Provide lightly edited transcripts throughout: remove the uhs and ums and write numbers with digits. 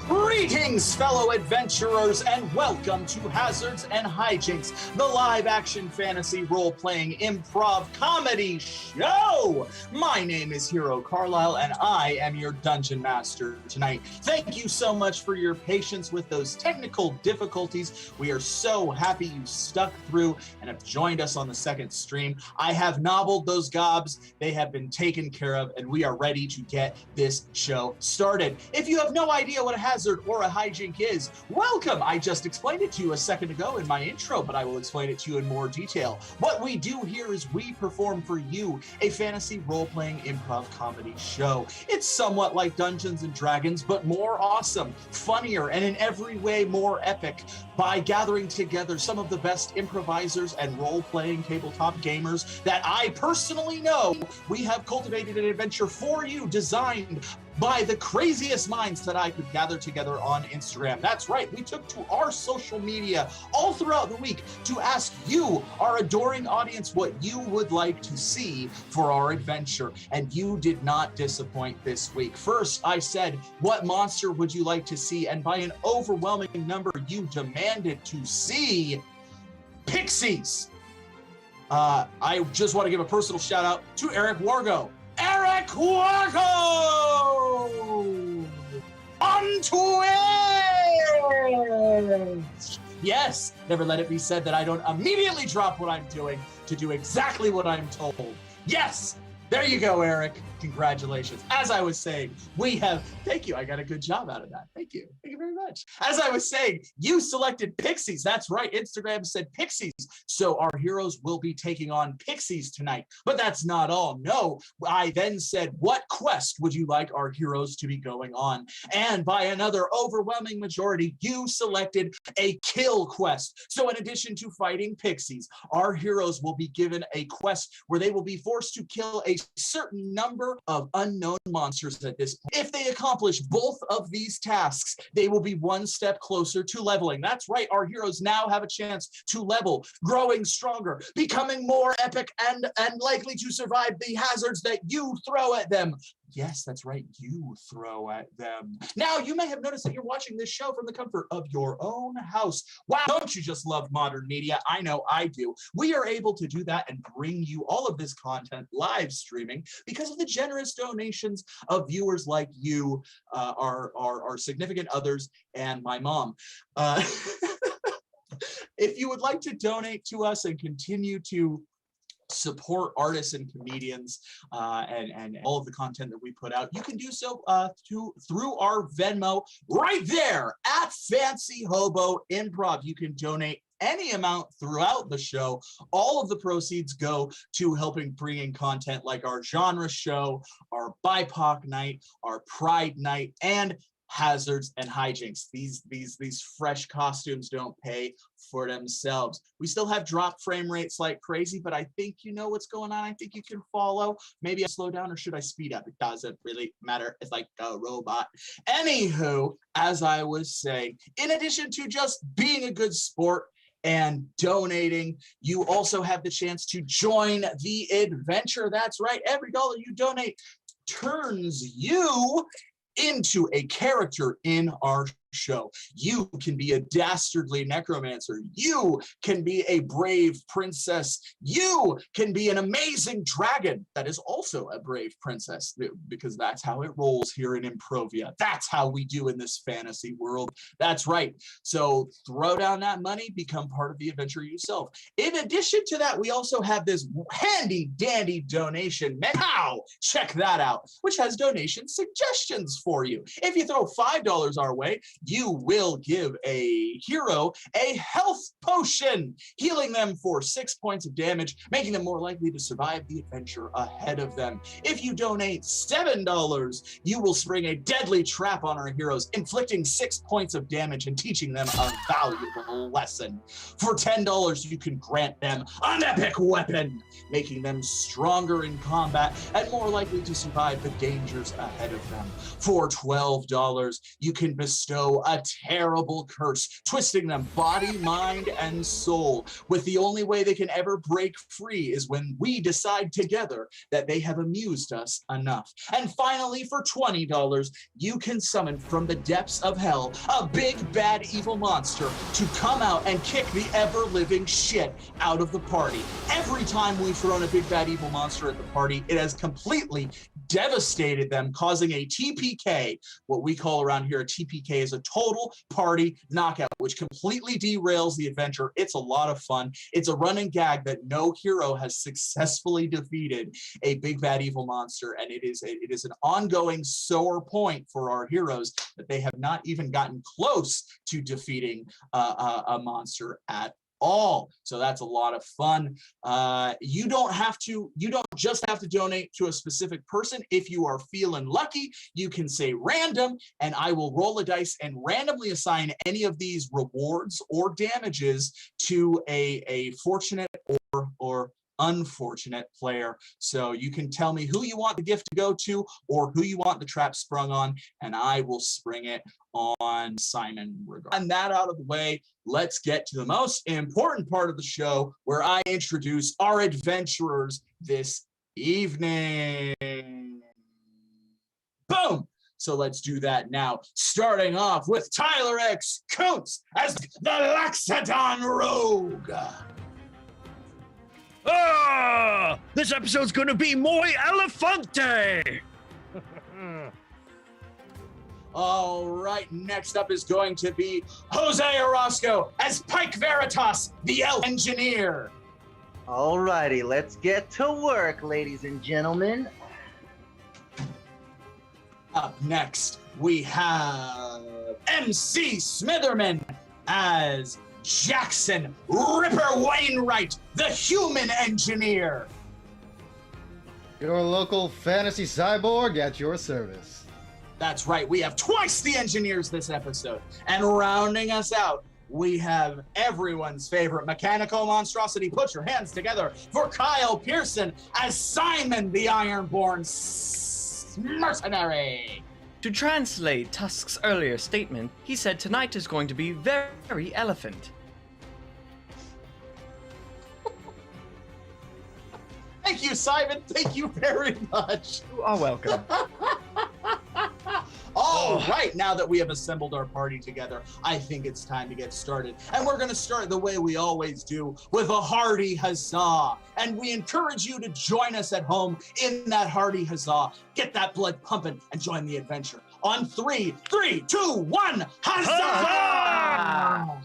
Greetings, fellow adventurers, and welcome to Hazards and Hijinks, the live-action fantasy role-playing improv comedy show! My name is Hero Carlisle, and I am your Dungeon Master tonight. Thank you so much for your patience with those technical difficulties. We are so happy you stuck through and have joined us on the second stream. I have nobbled those gobs. They have been taken care of, and we are ready to get this show started. If you have no idea what a hazard or a hijink is, welcome! I just explained it to you a second ago in my intro, but I will explain it to you in more detail. What we do here is we perform for you a fantasy role-playing improv comedy show. It's somewhat like Dungeons and Dragons, but more awesome, funnier, and in every way more epic by gathering together some of the best improvisers and role-playing tabletop gamers that I personally know. We have cultivated an adventure for you designed by the craziest minds that I could gather together on Instagram. That's right, we took to our social media all throughout the week to ask you, our adoring audience, what you would like to see for our adventure. And you did not disappoint this week. First, I said, what monster would you like to see? And by an overwhelming number, you demanded to see pixies. I just want to give a personal shout out to Eric Wargo. Eric Wargo! Onto it! Yes, never let it be said that I don't immediately drop what I'm doing to do exactly what I'm told. Yes! There you go, Eric. Congratulations. As I was saying, we have, thank you, I got a good job out of that. Thank you very much. As I was saying, you selected pixies. That's right, Instagram said pixies. So our heroes will be taking on pixies tonight. But that's not all. No, I then said, what quest would you like our heroes to be going on? And by another overwhelming majority, you selected a kill quest. So in addition to fighting pixies, our heroes will be given a quest where they will be forced to kill a certain number of unknown monsters at this point. If they accomplish both of these tasks, they will be one step closer to leveling. That's right, our heroes now have a chance to level, growing stronger, becoming more epic, and likely to survive the hazards that you throw at them. Yes, that's right, you throw at them. Now, you may have noticed that you're watching this show from the comfort of your own house. Wow, don't you just love modern media? I know I do. We are able to do that and bring you all of this content live streaming because of the generous donations of viewers like you, our significant others, and my mom. If you would like to donate to us and continue to support artists and comedians and all of the content that we put out, you can do so through our Venmo right there at Fancy Hobo Improv. You can donate any amount throughout the show. All of the proceeds go to helping bring in content like our genre show, our BIPOC night, our Pride night, and hazards and hijinks. These fresh costumes don't pay for themselves. We still have drop frame rates like crazy, but I think you know what's going on. I think you can follow. Maybe I slow down or should I speed up? It doesn't really matter. It's like a robot. Anywho, as I was saying, in addition to just being a good sport and donating, you also have the chance to join the adventure. That's right. Every dollar you donate turns you into a character in our show. You can be a dastardly necromancer. You can be a brave princess. You can be an amazing dragon that is also a brave princess, because that's how it rolls here in Improvia. That's how we do in this fantasy world. That's right. So throw down that money, become part of the adventure yourself. In addition to that, we also have this handy dandy donation menu. Check that out, which has donation suggestions for you. If you throw $5 our way, you will give a hero a health potion, healing them for 6 points of damage, making them more likely to survive the adventure ahead of them. If you donate $7, you will spring a deadly trap on our heroes, inflicting 6 points of damage and teaching them a valuable lesson. For $10, you can grant them an epic weapon, making them stronger in combat and more likely to survive the dangers ahead of them. For $12, you can bestow a terrible curse, twisting them body, mind, and soul, with the only way they can ever break free is when we decide together that they have amused us enough. And finally, for $20, you can summon from the depths of hell a big bad evil monster to come out and kick the ever-living shit out of the party. Every time we've thrown a big bad evil monster at the party, it has completely devastated them, causing a TPK. What we call around here a TPK is a total party knockout, which completely derails the adventure. It's a lot of fun. It's a running gag that no hero has successfully defeated a big bad evil monster, and it is an ongoing sore point for our heroes that they have not even gotten close to defeating a monster at all. So that's a lot of fun. You don't just have to donate to a specific person. If you are feeling lucky, you can say random, and I will roll a dice and randomly assign any of these rewards or damages to a fortunate or unfortunate player. So you can tell me who you want the gift to go to or who you want the trap sprung on, and I will spring it on S.I.M.O.N. And that out of the way, let's get to the most important part of the show, where I introduce our adventurers this evening. Boom! So let's do that now, starting off with Tyler X. Koontz as the Loxodon Rogue. Ah! This episode's gonna be muy elefante! All right, next up is going to be Jose Orozco as Pike Veritas, the elf engineer. Alrighty, let's get to work, ladies and gentlemen. Up next, we have MC Smitherman as Jackson Ripper Wainwright, the human engineer. Your local fantasy cyborg at your service. That's right, we have twice the engineers this episode. And rounding us out, we have everyone's favorite mechanical monstrosity. Put your hands together for Kyle Pearson as Simon the Ironborn Mercenary. To translate Tusk's earlier statement, he said tonight is going to be very elephant. Thank you, Simon. Thank you very much. You are welcome. All right, now that we have assembled our party together, I think it's time to get started. And we're going to start the way we always do, with a hearty huzzah. And we encourage you to join us at home in that hearty huzzah. Get that blood pumping and join the adventure. On 3, 3, 2, 1, huzzah!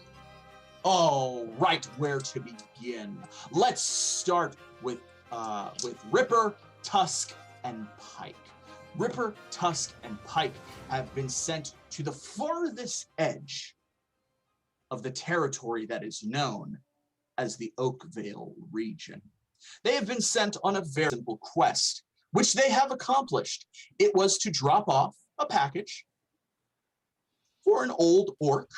All right, where to begin? Let's start with Ripper, Tusk, and Pike. Ripper, Tusk, and Pike have been sent to the farthest edge of the territory that is known as the Oakvale region. They have been sent on a very simple quest, which they have accomplished. It was to drop off a package for an old orc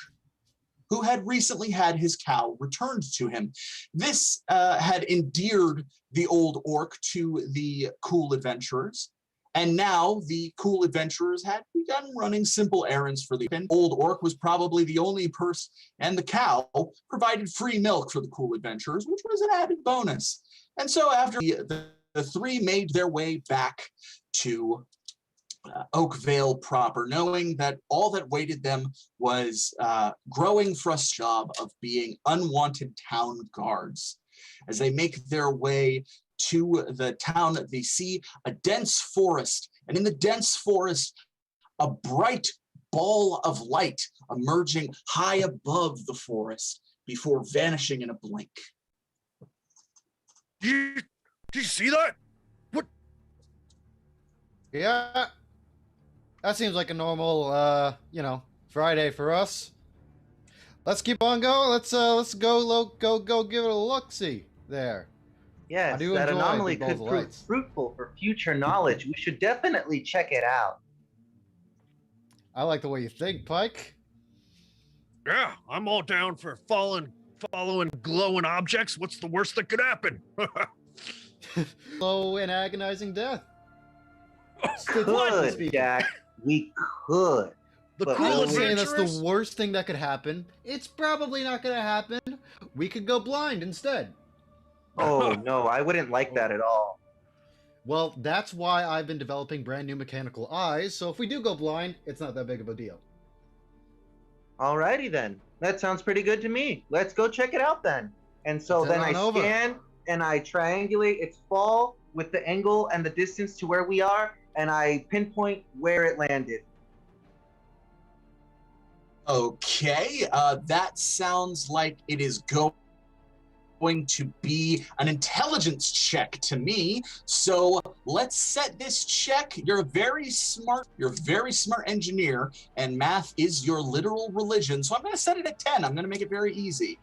who had recently had his cow returned to him. This had endeared the old orc to the cool adventurers, and now the cool adventurers had begun running simple errands for the old orc. Was probably the only person, and the cow provided free milk for the cool adventurers, which was an added bonus. And so after the three made their way back to Oakvale proper, knowing that all that waited them was growing frustrated job of being unwanted town guards. As they make their way to the town, they see a dense forest, and in the dense forest, a bright ball of light emerging high above the forest before vanishing in a blink. Did you see that? What? Yeah. That seems like a normal, Friday for us. Let's keep on going. Let's go give it a look-see there. Yes, I do that enjoy anomaly the could balls of prove lights. fruitful for future knowledge. We should definitely check it out. I like the way you think, Pike. Yeah, I'm all down for following glowing objects. What's the worst that could happen? Slow and agonizing death. Could, speaking. Jack. We could. The But cool I'm not only- saying that's adventurers. the worst thing that could happen. It's probably not going to happen. We could go blind instead. Oh, no, I wouldn't like that at all. Well, that's why I've been developing brand new mechanical eyes, so if we do go blind, it's not that big of a deal. Alrighty then. That sounds pretty good to me. Let's go check it out then. And so Let's then head I on over. scan and I triangulate its fall with the angle and the distance to where we are, and I pinpoint where it landed. Okay, that sounds like it is going to be an intelligence check to me. So let's set this check. You're a very smart engineer, and math is your literal religion. So I'm going to set it at 10. I'm going to make it very easy.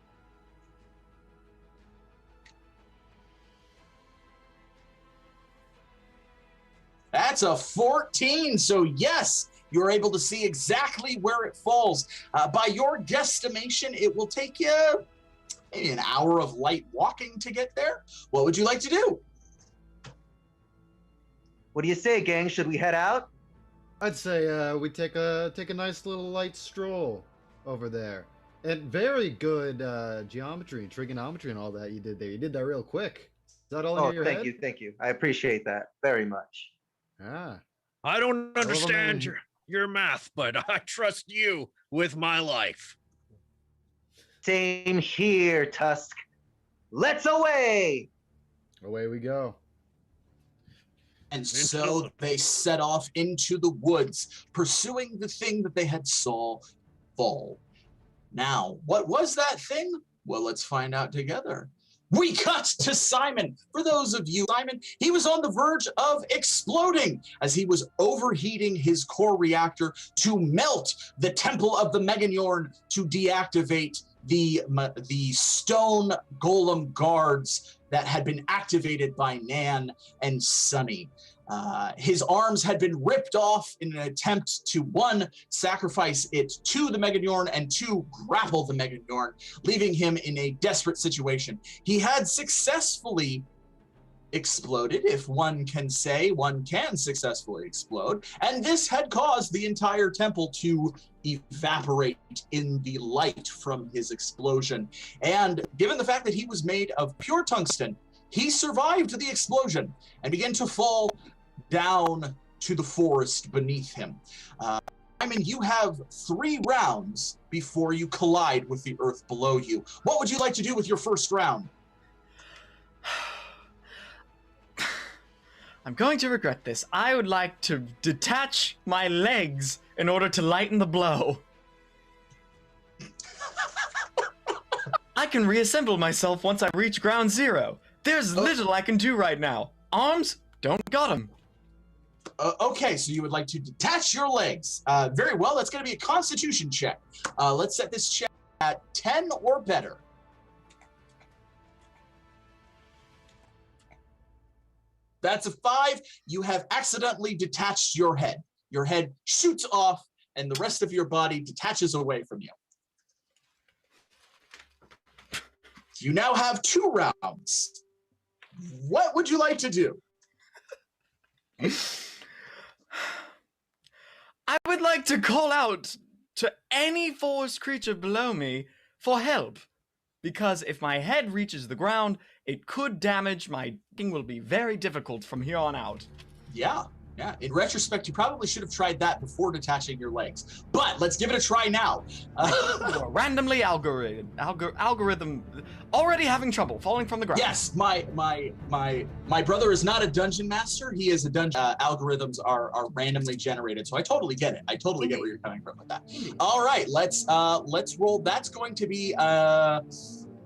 That's a 14. So yes, you're able to see exactly where it falls. By your guesstimation, it will take you maybe an hour of light walking to get there. What would you like to do? What do you say, gang? Should we head out? I'd say we take a nice little light stroll over there. And very good geometry and trigonometry and all that you did there. You did that real quick. Is that all in your head? Thank you. I appreciate that very much. Ah. I don't understand man. your math, but I trust you with my life. Same here, Tusk. Let's away! Away we go. And so they set off into the woods, pursuing the thing that they had saw fall. Now, what was that thing? Well, let's find out together. We cut to S.I.M.O.N. For those of you, S.I.M.O.N., he was on the verge of exploding as he was overheating his core reactor to melt the Temple of the Meganyorn to deactivate the stone golem guards that had been activated by Nan and Sunny. His arms had been ripped off in an attempt to, one, sacrifice it to the Meganyorn, and two, grapple the Meganyorn, leaving him in a desperate situation. He had successfully exploded, if one can say one can successfully explode, and this had caused the entire temple to evaporate in the light from his explosion. And given the fact that he was made of pure tungsten, he survived the explosion and began to fall down to the forest beneath him. S.I.M.O.N., you have 3 rounds before you collide with the earth below you. What would you like to do with your first round? I'm going to regret this. I would like to detach my legs in order to lighten the blow. I can reassemble myself once I reach ground zero. There's little I can do right now. Arms? Don't got 'em. Okay, so you would like to detach your legs. Very well, that's going to be a constitution check. Let's set this check at 10 or better. That's a 5. You have accidentally detached your head. Your head shoots off, and the rest of your body detaches away from you. You now have 2 rounds. What would you like to do? I would like to call out to any forest creature below me for help. Because if my head reaches the ground, it could damage my thing will be very difficult from here on out. Yeah. In retrospect, you probably should have tried that before detaching your legs. But let's give it a try now. Randomly algorithm already having trouble falling from the ground. Yes, my brother is not a dungeon master. He is a dungeon. Algorithms are randomly generated, so I totally get it. I totally get where you're coming from with that. All right, let's roll. That's going to be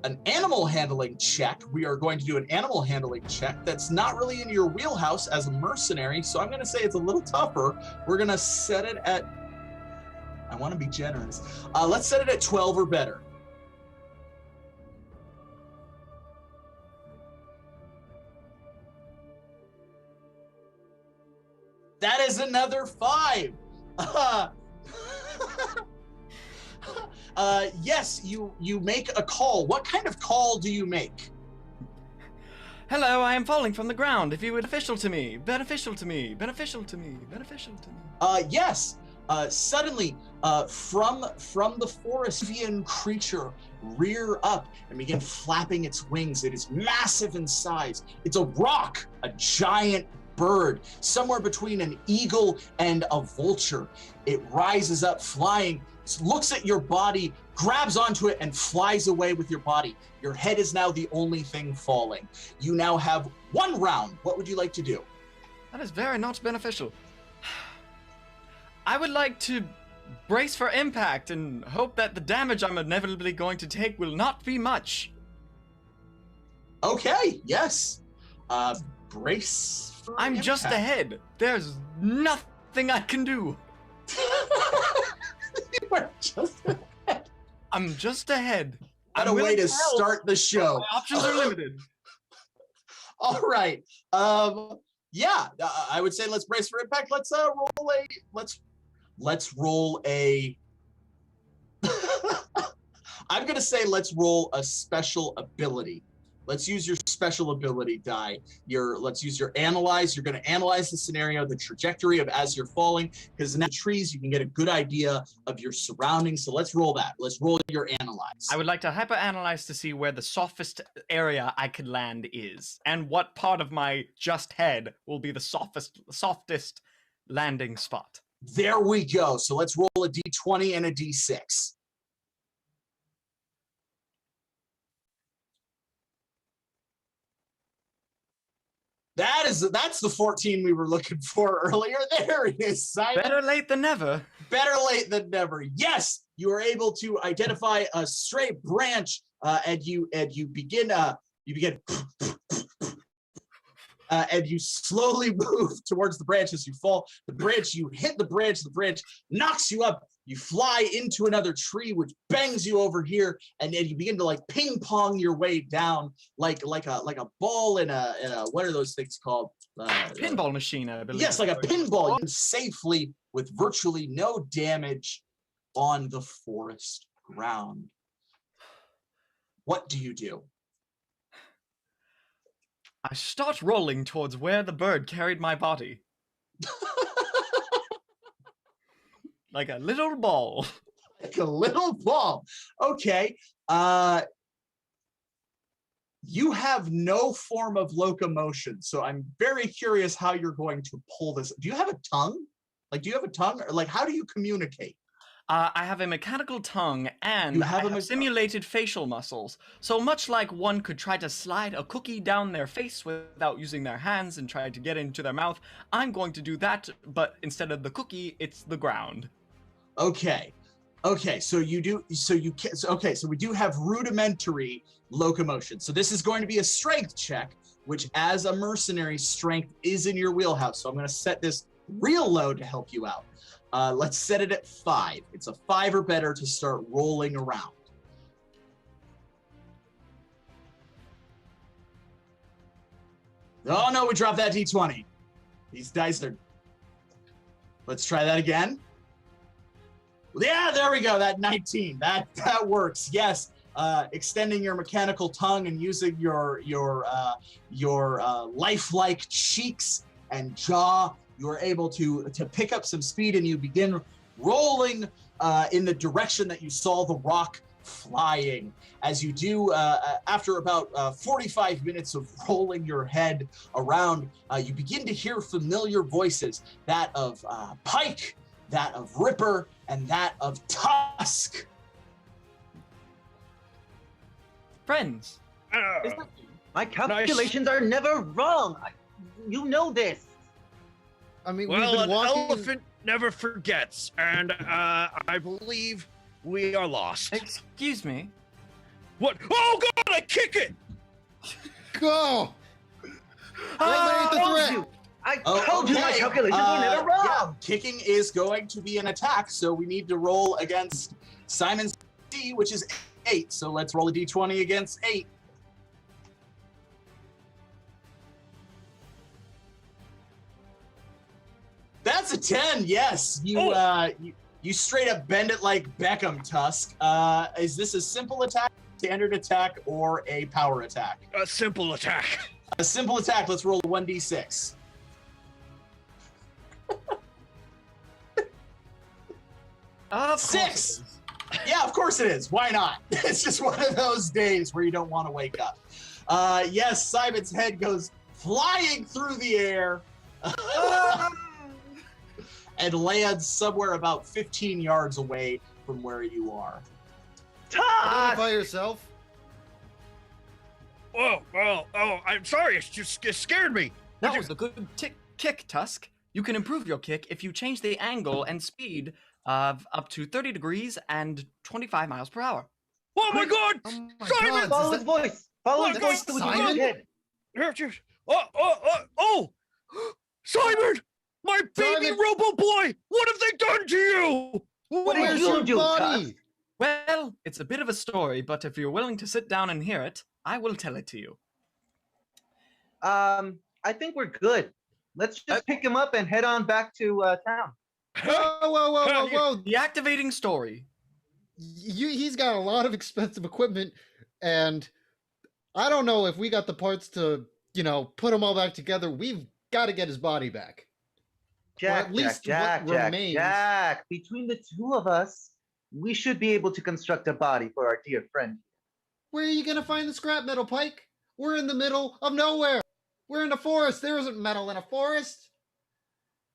an animal handling check. We are going to do an animal handling check that's not really in your wheelhouse as a mercenary, so I'm going to say it's a little tougher. We're going to set it at I want to be generous. Let's set it at 12 or better. That is another 5. Yes, you make a call. What kind of call do you make? Hello, I am falling from the ground. If you would beneficial to me, beneficial to me, beneficial to me, beneficial to me. Yes. Suddenly, from the forest, amphibian creature rear up and begin flapping its wings. It is massive in size. It's a roc, a giant bird, somewhere between an eagle and a vulture. It rises up, flying, looks at your body, grabs onto it, and flies away with your body. Your head is now the only thing falling. You now have 1 round. What would you like to do? That is very not beneficial. I would like to brace for impact and hope that the damage I'm inevitably going to take will not be much. Okay, yes. Brace for I'm impact. just ahead. There's nothing I can do. You are just ahead. I'm just ahead. What I'm a way willing to help, start the show. My options are limited. All right. Yeah, I would say let's brace for impact. Let's roll a I'm gonna say let's roll a special ability. Let's use your special ability die. Let's use your analyze. You're going to analyze the scenario, the trajectory of as you're falling, because in the trees you can get a good idea of your surroundings. So let's roll that. Let's roll your analyze. I would like to hyper-analyze to see where the softest area I could land is, and what part of my just head will be the softest landing spot. There we go. So let's roll a d20 and a d6. That's the 14 we were looking for earlier. There it is, Simon. Better late than never. Better late than never. Yes, you are able to identify a stray branch, and you begin and you slowly move towards the branch as you fall. The branch, you hit the branch knocks you up. You fly into another tree, which bangs you over here, and then you begin to like ping pong your way down like a ball in a what are those things called? Pinball machine, I believe. Yes, like a pinball. You safely with virtually no damage on the forest ground. What do you do? I start rolling towards where the bird carried my body. Like a little ball. Like a little ball. Okay. You have no form of locomotion, so I'm very curious how you're going to pull this. Do you have a tongue? Like, do you have a tongue? Or like, how do you communicate? I have a mechanical tongue, and I have simulated facial muscles. So much like one could try to slide a cookie down their face without using their hands and try to get into their mouth, I'm going to do that, but instead of the cookie, it's the ground. Okay. So we do have rudimentary locomotion. So this is going to be a strength check, which as a mercenary, strength is in your wheelhouse. So I'm going to set this real low to help you out. Let's set it at 5. It's a 5 or better to start rolling around. Oh no, we dropped that d20. These dice are... Let's try that again. Yeah, there we go. That 19. That works. Yes. Extending your mechanical tongue and using your lifelike cheeks and jaw, you are able to pick up some speed, and you begin rolling in the direction that you saw the rock flying. As you do, after about 45 minutes of rolling your head around, you begin to hear familiar voices, that of Pike, that of Ripper, and that of Tusk. Friends. My calculations are never wrong. You know this. I mean, Well, we've an been walking... elephant never forgets, and I believe we are lost. Excuse me. What? Oh God! I kick it. Go! I Eliminate the told threat! you. I told you my okay. calculations were never wrong. Yeah, kicking is going to be an attack, so we need to roll against Simon's D, which is 8. So let's roll a d20 against 8. That's a 10. Yes, you straight up bend it like Beckham, Tusk. Is this a simple attack, standard attack, or a power attack? A simple attack. A simple attack. Let's roll a 1d6. Of 6. course. Yeah, of course it is. Why not? It's just one of those days where you don't want to wake up. Yes, Simon's head goes flying through the air and lands somewhere about 15 yards away from where you are. Identify yourself. Oh, I'm sorry. It scared me. That was a good kick, Tusk. You can improve your kick if you change the angle and speed of up to 30 degrees and 25 miles per hour. Oh my God! Oh my Simon! God. Follow his voice. Follow his What? voice to his Simon? head. Oh! Simon! My baby Simon! Robo Boy! What have they done to you? What did Where's you your do, body? Tusk? Well, it's a bit of a story, but if you're willing to sit down and hear it, I will tell it to you. I think we're good. Let's just pick him up and head on back to town. Whoa. The activating story. He's got a lot of expensive equipment, and I don't know if we got the parts to, put them all back together. We've got to get his body back. Jack, at least Jack, what remains. Jack. Between the two of us, we should be able to construct a body for our dear friend. Where are you going to find the scrap metal, Pike? We're in the middle of nowhere. We're in a forest. There isn't metal in a forest.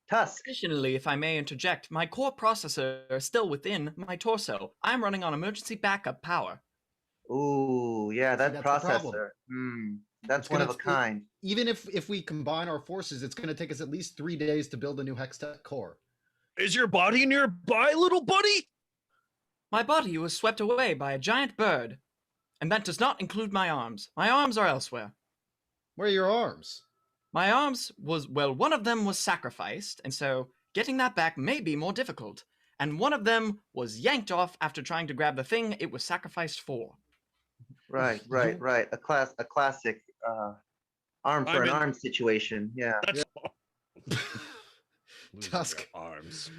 Tusk. Additionally, if I may interject, my core processor is still within my torso. I'm running on emergency backup power. Ooh, yeah, that that's the problem. processor. That's It's one gonna of a kind. Even if we combine our forces, it's going to take us at least 3 days to build a new Hextech core. Is your body nearby, little buddy? My body was swept away by a giant bird. And that does not include my arms. My arms are elsewhere. Where are your arms? My arms one of them was sacrificed, and so getting that back may be more difficult. And one of them was yanked off after trying to grab the thing it was sacrificed for. Right. A classic arm for an arm situation. Yeah. That's Tusk. Arms.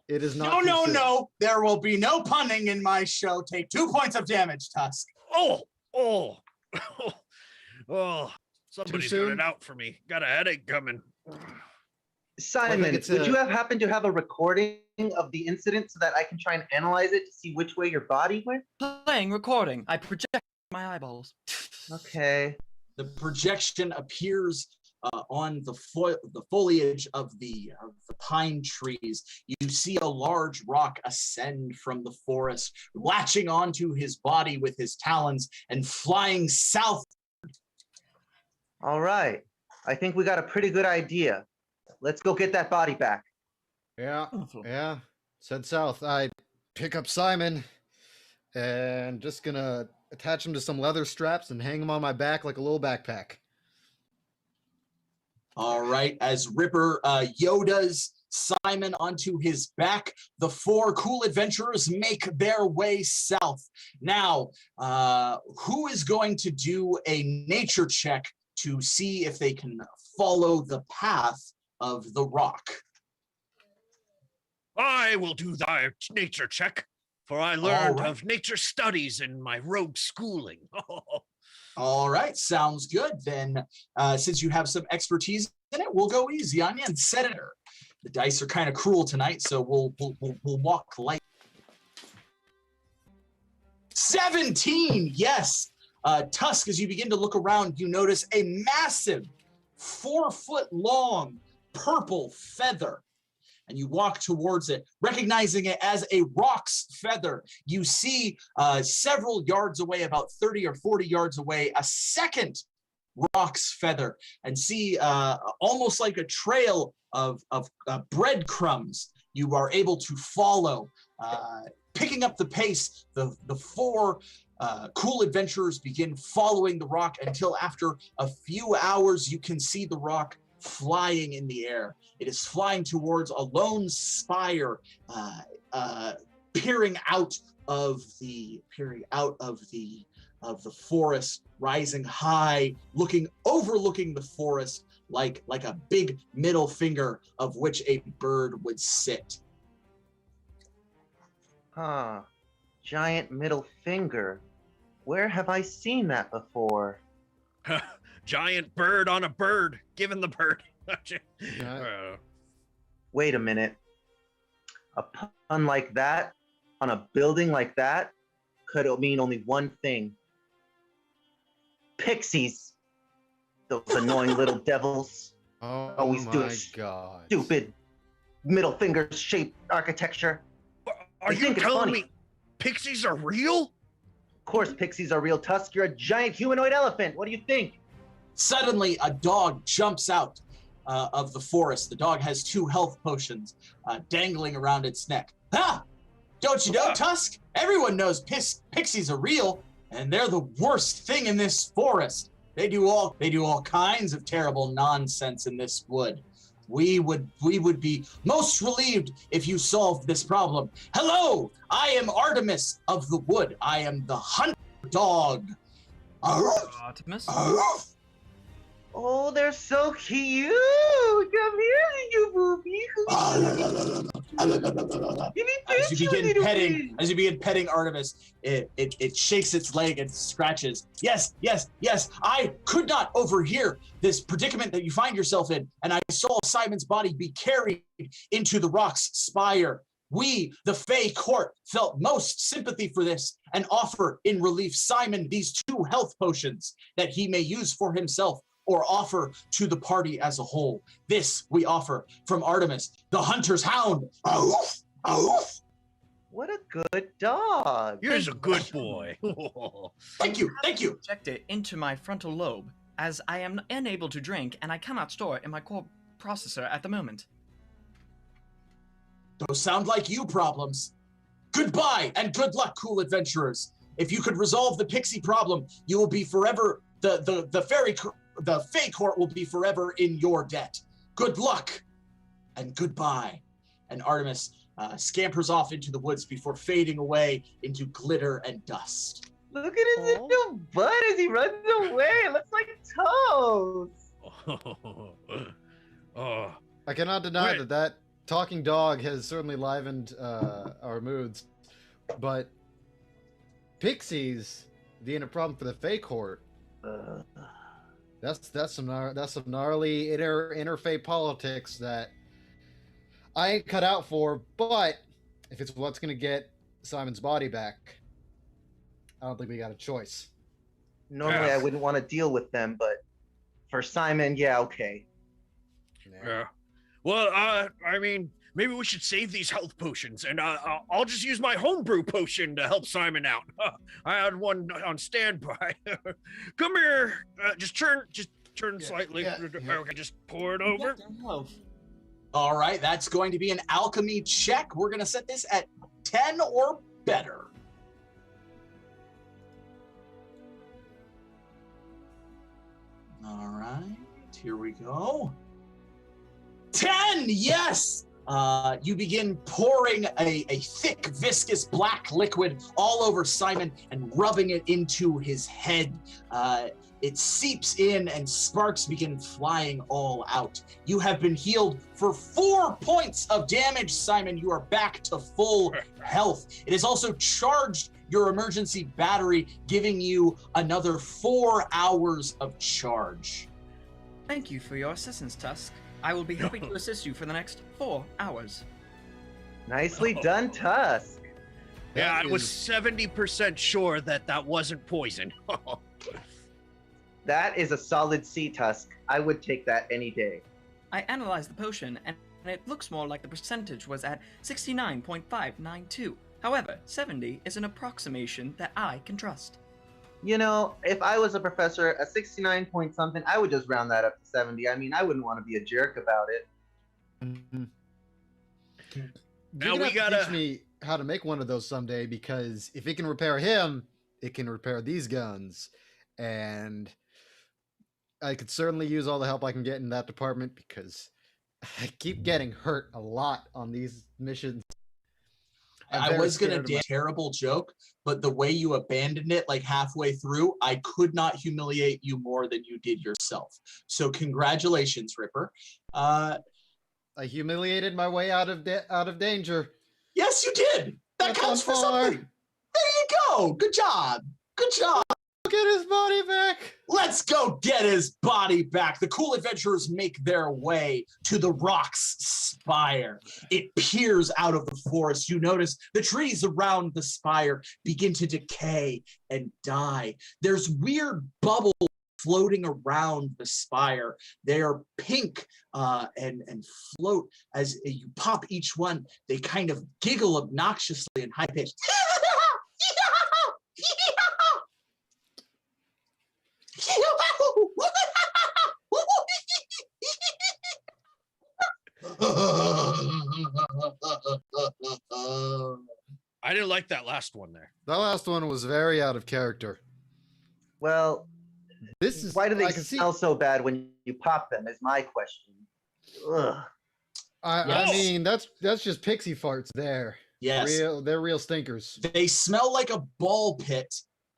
It is not. No. There will be no punning in my show. Take 2 points of damage, Tusk. Oh. Somebody's got soon? it out for me. Got a headache coming. Simon, it's would a- you happen to have a recording of the incident so that I can try and analyze it to see which way your body went? Playing recording. I project my eyeballs. Okay. The projection appears on the foliage of the pine trees. You see a large rock ascend from the forest, latching onto his body with his talons and flying south. All right. I think we got a pretty good idea. Let's go get that body back. Yeah. Wonderful. Yeah. Said south. I pick up Simon and just gonna attach him to some leather straps and hang him on my back like a little backpack. All right, as Ripper Yoda's Simon onto his back, the 4 cool adventurers make their way south. Now, who is going to do a nature check to see if they can follow the path of the rock? I will do the nature check, for I learned of nature studies in my rogue schooling. All right, sounds good. Then, since you have some expertise in it, we'll go easy on you and set it. The dice are kind of cruel tonight, so we'll walk light. 17, yes. Tusk, as you begin to look around, you notice a massive 4-foot-long purple feather. And you walk towards it, recognizing it as a roc's feather. You see several yards away, about 30 or 40 yards away, a second roc's feather, and see almost like a trail of breadcrumbs you are able to follow. Picking up the pace, the 4 cool adventurers begin following the rock until after a few hours you can see the rock flying in the air. It is flying towards a lone spire, peering out of the forest, rising high, overlooking the forest like a big middle finger of which a bird would sit. Huh. Giant middle finger. Where have I seen that before? Giant bird on a bird, giving the bird. Wait a minute. A pun like that on a building like that could mean only one thing. Pixies. Those annoying little devils. Oh Always my doing god. stupid middle finger shaped architecture. Are you telling me pixies are real? Of course, pixies are real, Tusk. You're a giant humanoid elephant. What do you think? Suddenly, a dog jumps out of the forest. The dog has 2 health potions dangling around its neck. Ha! Don't you know, Tusk? Everyone knows pixies are real, and they're the worst thing in this forest. They do all kinds of terrible nonsense in this wood. We would be most relieved if you solved this problem. Hello, I am Artemis of the Wood. I am the hunter dog. Artemis? Oh, they're so cute. Come here, you booby. As you begin petting Artemis, it shakes its leg and scratches. Yes. I could not overhear this predicament that you find yourself in, and I saw Simon's body be carried into the rock's spire. We, the Fey Court, felt most sympathy for this and offer in relief Simon these 2 health potions that he may use for himself or offer to the party as a whole. This we offer from Artemis, the hunter's hound. Oof, oof. What a good dog. You're a good boy. Thank you. Inject it into my frontal lobe, as I am unable to drink and I cannot store it in my core processor at the moment. Those sound like you problems. Goodbye and good luck, cool adventurers. If you could resolve the pixie problem, you will be forever, the Fey Court will be forever in your debt. Good luck and goodbye. And Artemis scampers off into the woods before fading away into glitter and dust. Look at his little butt as he runs away. It looks like toes. I cannot deny that talking dog has certainly livened our moods, but pixies being a problem for the Fey Court. That's some gnarly interfaith politics that I ain't cut out for. But if it's what's gonna get Simon's body back, I don't think we got a choice. Normally, I wouldn't want to deal with them, but for Simon, yeah, okay. Yeah. Well, I mean, maybe we should save these health potions, and I'll just use my homebrew potion to help Simon out. I had one on standby. Come here. Just turn slightly. Okay, just pour it over. All right, that's going to be an alchemy check. We're going to set this at 10 or better. All right, here we go. 10, yes! You begin pouring a thick, viscous black liquid all over Simon and rubbing it into his head. It seeps in and sparks begin flying all out. You have been healed for 4 points of damage, Simon. You are back to full health. It has also charged your emergency battery, giving you another 4 hours of charge. Thank you for your assistance, Tusk. I will be happy to assist you for the next 4 hours. Nicely done, Tusk. Yeah, I was 70% sure that wasn't poison. That is a solid C, Tusk. I would take that any day. I analyzed the potion, and it looks more like the percentage was at 69.592. However, 70 is an approximation that I can trust. You know, if I was a professor, a 69 point something, I would just round that up to 70. I mean, I wouldn't want to be a jerk about it. Now we gotta gotta teach me how to make one of those someday, because if it can repair him, it can repair these guns. And I could certainly use all the help I can get in that department because I keep getting hurt a lot on these missions. I was going to do a terrible joke, but the way you abandoned it like halfway through, I could not humiliate you more than you did yourself. So congratulations, Ripper. I humiliated my way out of danger. Yes, you did. That counts for something. There you go. Good job. Good job. Get his body back. Let's go get his body back. The cool adventurers make their way to the rock's spire. It peers out of the forest. You notice the trees around the spire begin to decay and die. There's weird bubbles floating around the spire. They are pink and float. As you pop each one, they kind of giggle obnoxiously and high-pitched. I didn't like that last one there. That last one was very out of character. Well, this is why do they smell so bad when you pop them? Is my question. Ugh. I mean, that's just pixie farts there. Yes, they're real stinkers. They smell like a ball pit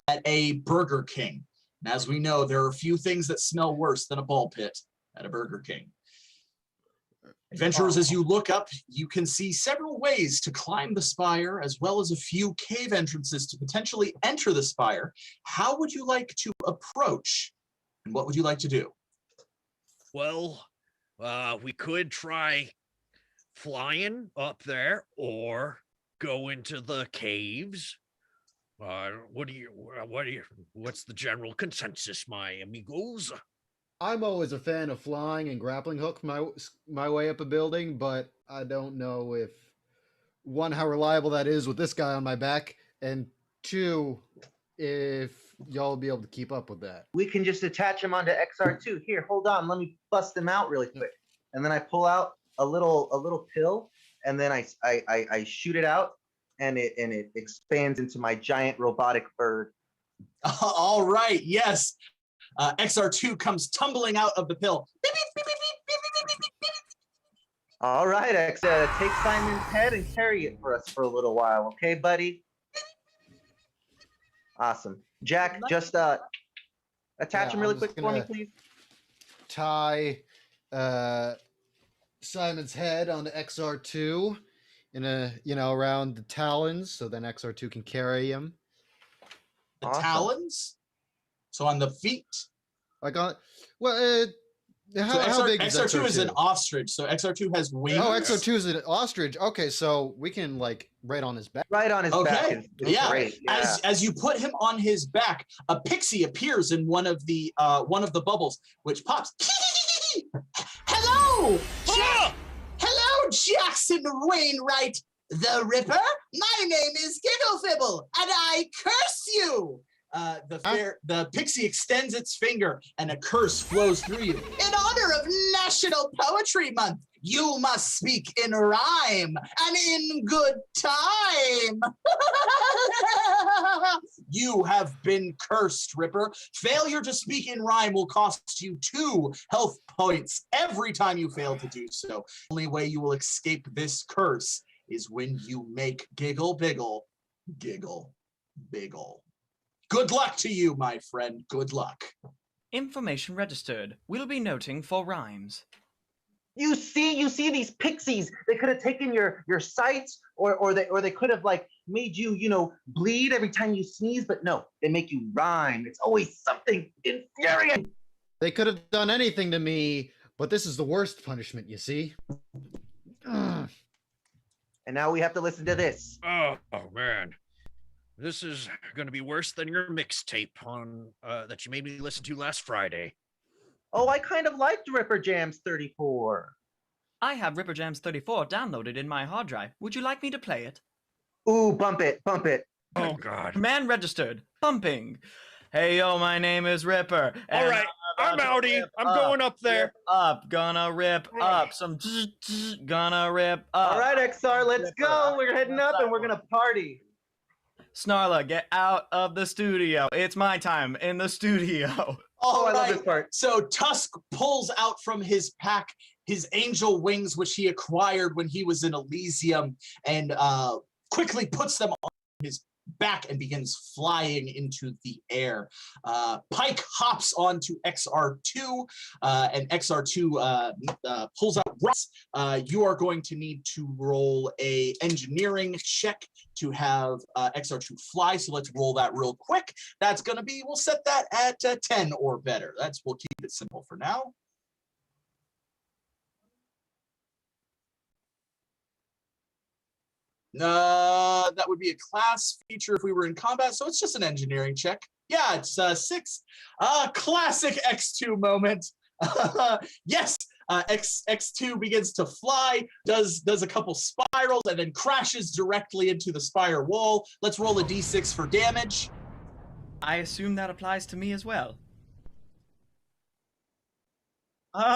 at a Burger King. And as we know, there are a few things that smell worse than a ball pit at a Burger King. Adventurers, as you look up, you can see several ways to climb the spire, as well as a few cave entrances to potentially enter the spire. How would you like to approach, and what would you like to do? Well, we could try flying up there or go into the caves. What's the general consensus, my amigos? I'm always a fan of flying and grappling hook my way up a building, but I don't know if, one, how reliable that is with this guy on my back, and two, if y'all will be able to keep up with that. We can just attach him onto XR2. Here, hold on, let me bust him out really quick. And then I pull out a little pill, and then I shoot it out, and it expands into my giant robotic bird. All right, yes. XR2 comes tumbling out of the pill. Beep, beep, beep, beep, beep, beep, beep, beep, beep. All right, X, take Simon's head and carry it for us for a little while, okay, buddy? Awesome. Jack, just attach him really quick for me, please. Tie Simon's head on XR2 in around the talons, so then XR2 can carry him. The talons? So on the feet? Like on, well, how big is XR2 is an ostrich, so XR2 has wings. Oh, XR2 is an ostrich. Okay, so we can right on his back. Right on his back. Yeah. Great. Yeah. As you put him on his back, a pixie appears in one of the bubbles, which pops. Hello, hello, Jackson Wainwright, the Ripper. My name is Gigglefibble, and I curse you. The pixie extends its finger, and a curse flows through you. In honor of National Poetry Month, you must speak in rhyme and in good time. You have been cursed, Ripper. Failure to speak in rhyme will cost you 2 health points every time you fail to do so. The only way you will escape this curse is when you make Giggle Biggle, Giggle Biggle. Good luck to you, my friend. Good luck. Information registered. We'll be noting for rhymes. You see these pixies. They could have taken your sights, or they could have like made you, bleed every time you sneeze, but no, they make you rhyme. It's always something infuriating. They could have done anything to me, but this is the worst punishment, you see. And now we have to listen to this. Oh man. This is going to be worse than your mixtape on that you made me listen to last Friday. Oh, I kind of liked Ripper Jams 34. I have Ripper Jams 34 downloaded in my hard drive. Would you like me to play it? Ooh, bump it, bump it. Oh, God. Man registered. Pumping. Hey, yo, my name is Ripper. All right, I'm outie. I'm going up there. Up, gonna rip up. Some gonna rip up. All right, XR, let's go. We're heading up and we're going to party. Snarla, get out of the studio. It's my time in the studio. I love right. this part. So Tusk pulls out from his pack his angel wings, which he acquired when he was in Elysium, and quickly puts them on his back and begins flying into the air. Pike hops onto XR2, and XR2 pulls out rocks. You are going to need to roll a engineering check to have XR2 fly, so let's roll that real quick. That's going to be, we'll set that at 10 or better. We'll keep it simple for now. That would be a class feature if we were in combat, so it's just an engineering check. Yeah, it's 6. Classic X2 moment. Yes, X2 begins to fly, does a couple spirals, and then crashes directly into the spire wall. Let's roll a d6 for damage. I assume that applies to me as well.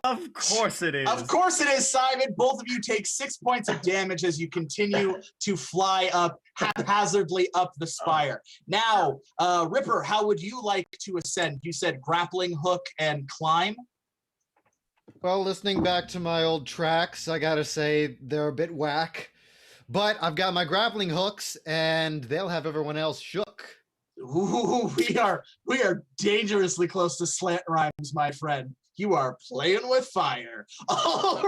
Of course it is. Of course it is, Simon. Both of you take 6 points of damage as you continue to fly up haphazardly up the spire. Now, Ripper, how would you like to ascend? You said grappling hook and climb. Well, listening back to my old tracks, I gotta say they're a bit whack. But I've got my grappling hooks, and they'll have everyone else shook. Ooh, we are dangerously close to slant rhymes, my friend. You are playing with fire. All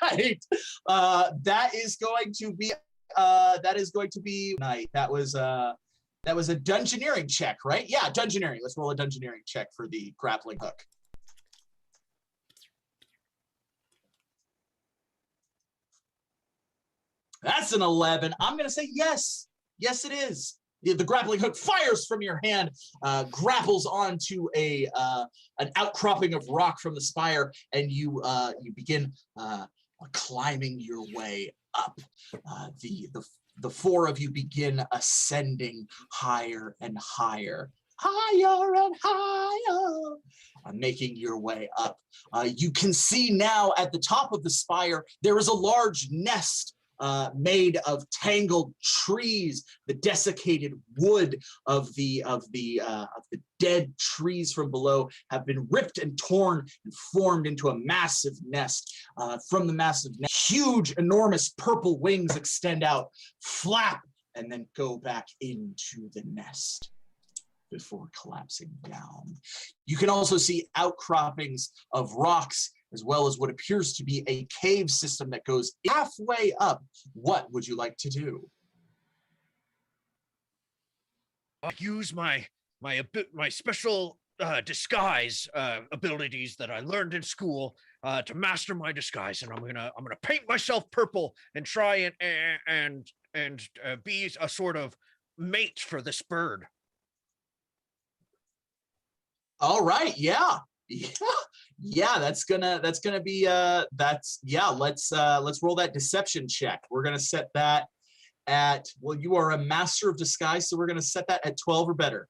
right. That is going to be night. That was a dungeoneering check, right? Yeah, dungeoneering. Let's roll a dungeoneering check for the grappling hook. That's an 11. I'm going to say yes. Yes, it is. The grappling hook fires from your hand, grapples onto an outcropping of rock from the spire, and you begin climbing your way up. The four of you begin ascending higher and higher. Higher and higher, making your way up. You can see now at the top of the spire, there is a large nest made of tangled trees. The desiccated wood of the dead trees from below have been ripped and torn and formed into a massive nest. From the massive nest, huge, enormous purple wings extend out, flap, and then go back into the nest before collapsing down. You can also see outcroppings of rocks, as well as what appears to be a cave system that goes halfway up. What would you like to do? I'll use my special disguise abilities that I learned in school to master my disguise, and I'm gonna paint myself purple and try and be a sort of mate for this bird. All right, yeah. That's gonna be let's roll that deception check. We're gonna set that at, well, you are a master of disguise, so we're gonna set that at 12 or better.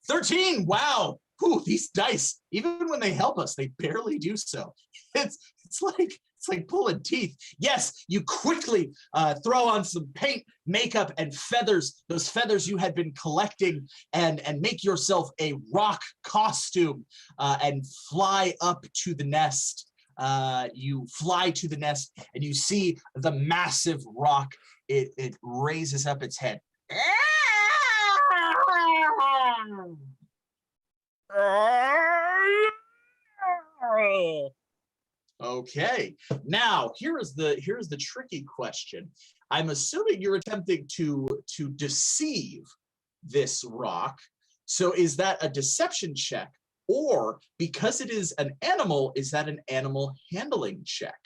$13. Wow. Ooh, these dice, even when they help us, they barely do so. It's like pulling teeth. Yes, you quickly throw on some paint, makeup, and feathers, those feathers you had been collecting, and make yourself a rock costume and fly up to the nest. You fly to the nest and you see the massive rock. It raises up its head. Okay, now here's the tricky question. I'm assuming you're attempting to deceive this rock. So is that a deception check, or because it is an animal, is that an animal handling check?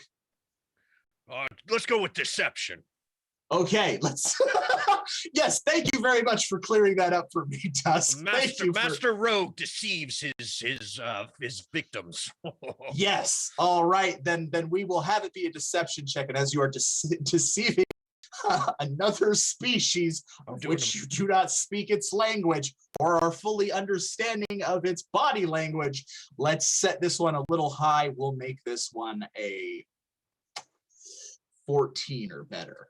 Let's go with deception. Okay, let's. Yes, thank you very much for clearing that up for me, Tusk. Master Rogue deceives his victims. Yes. All right, then we will have it be a deception check, and as you are deceiving another species of which you do not speak its language or are fully understanding of its body language, let's set this one a little high. We'll make this one a 14 or better.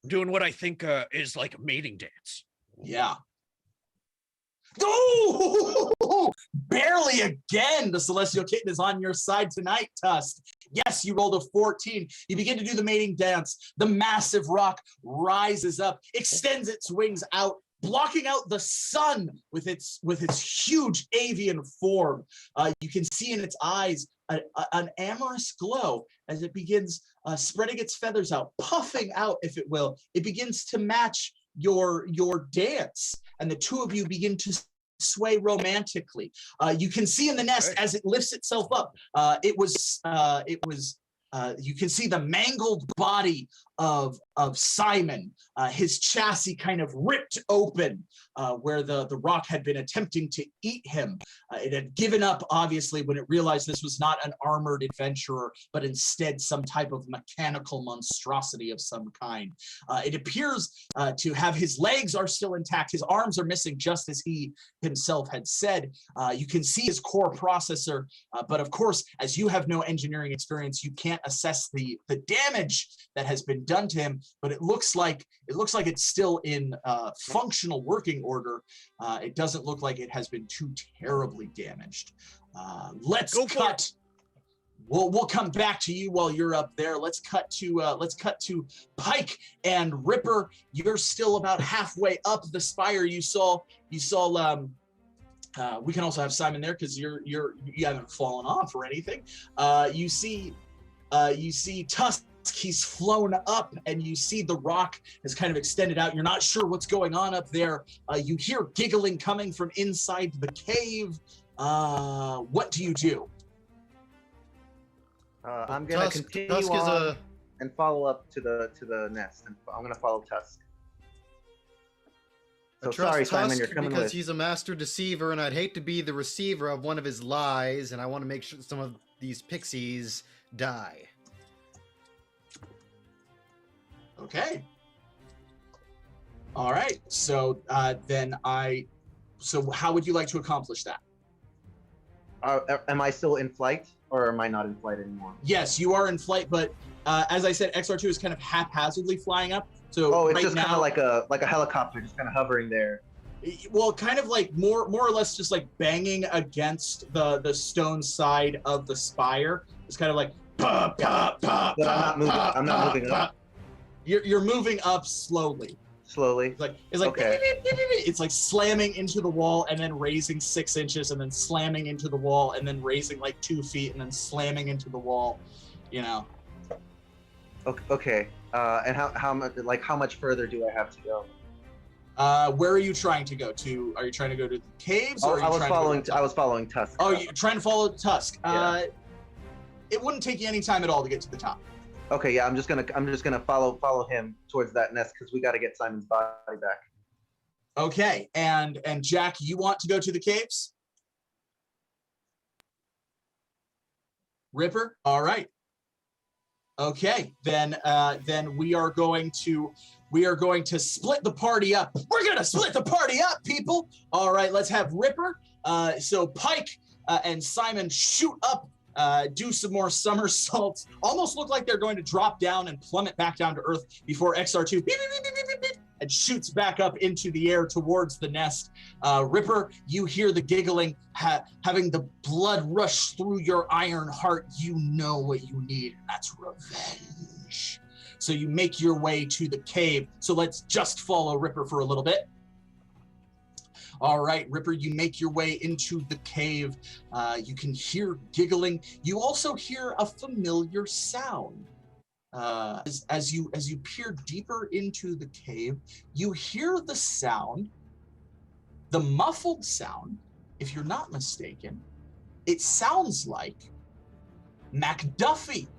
doing what I think is like a mating dance. Yeah. Oh, barely again. The Celestial Kitten is on your side tonight, Tusk. Yes, you rolled a 14. You begin to do the mating dance. The massive rock rises up, extends its wings out, blocking out the sun with its huge avian form. You can see in its eyes an amorous glow as it begins spreading its feathers out, puffing out, if it will. It begins to match your dance, and the two of you begin to sway romantically. You can see in the nest as it lifts itself up. You can see the mangled body of S.I.M.O.N. His chassis kind of ripped open where the rock had been attempting to eat him. It had given up, obviously, when it realized this was not an armored adventurer, but instead some type of mechanical monstrosity of some kind. It appears to have his legs are still intact. His arms are missing, just as he himself had said. You can see his core processor, but of course, as you have no engineering experience, you can't assess the damage that has been done to him, but it looks like it's still in functional working order. It doesn't look like it has been too terribly damaged. Let's cut. We'll come back to you while you're up there. Let's cut to Pike and Ripper. You're still about halfway up the spire. You saw. We can also have Simon there because you haven't fallen off or anything. You see Tusk. He's flown up, and you see the rock has kind of extended out. You're not sure what's going on up there. You hear giggling coming from inside the cave. What do you do? I'm gonna continue on and follow up to the nest, and I'm gonna follow Tusk. So sorry, Simon, you're coming because with. He's a master deceiver, and I'd hate to be the receiver of one of his lies, and I want to make sure some of these pixies die. Okay. All right. So so how would you like to accomplish that? Am I still in flight, or am I not in flight anymore? Yes, you are in flight, but as I said, XR2 is kind of haphazardly flying up. So it's right just now, kind of like a helicopter, just kind of hovering there. Well, kind of like more or less just like banging against the stone side of the spire. It's kind of like. But I'm not moving up. You're moving up slowly. Slowly. It's like okay. It's like slamming into the wall and then raising 6 inches and then slamming into the wall and then raising like 2 feet and then slamming into the wall. You know. Okay. And how much further do I have to go? Where are you trying to go to? Are you trying to go to the caves? Or I was following Tusk. Oh, you're trying to follow Tusk. Yeah. It wouldn't take you any time at all to get to the top. Okay, yeah, I'm just gonna follow him towards that nest because we got to get Simon's body back. Okay, and Jack, you want to go to the caves? Ripper, all right. Okay, then we are going to split the party up. We're gonna split the party up, people. All right, let's have Ripper. So Pike and Simon shoot up. Do some more somersaults. Almost look like they're going to drop down and plummet back down to earth before XR2 and shoots back up into the air towards the nest. Ripper, you hear the giggling, having the blood rush through your iron heart. You know what you need, and that's revenge. So you make your way to the cave. So let's just follow Ripper for a little bit. All right, Ripper, you make your way into the cave. You can hear giggling. You also hear a familiar sound. As you peer deeper into the cave, you hear the sound, the muffled sound, if you're not mistaken. It sounds like MacDuffy,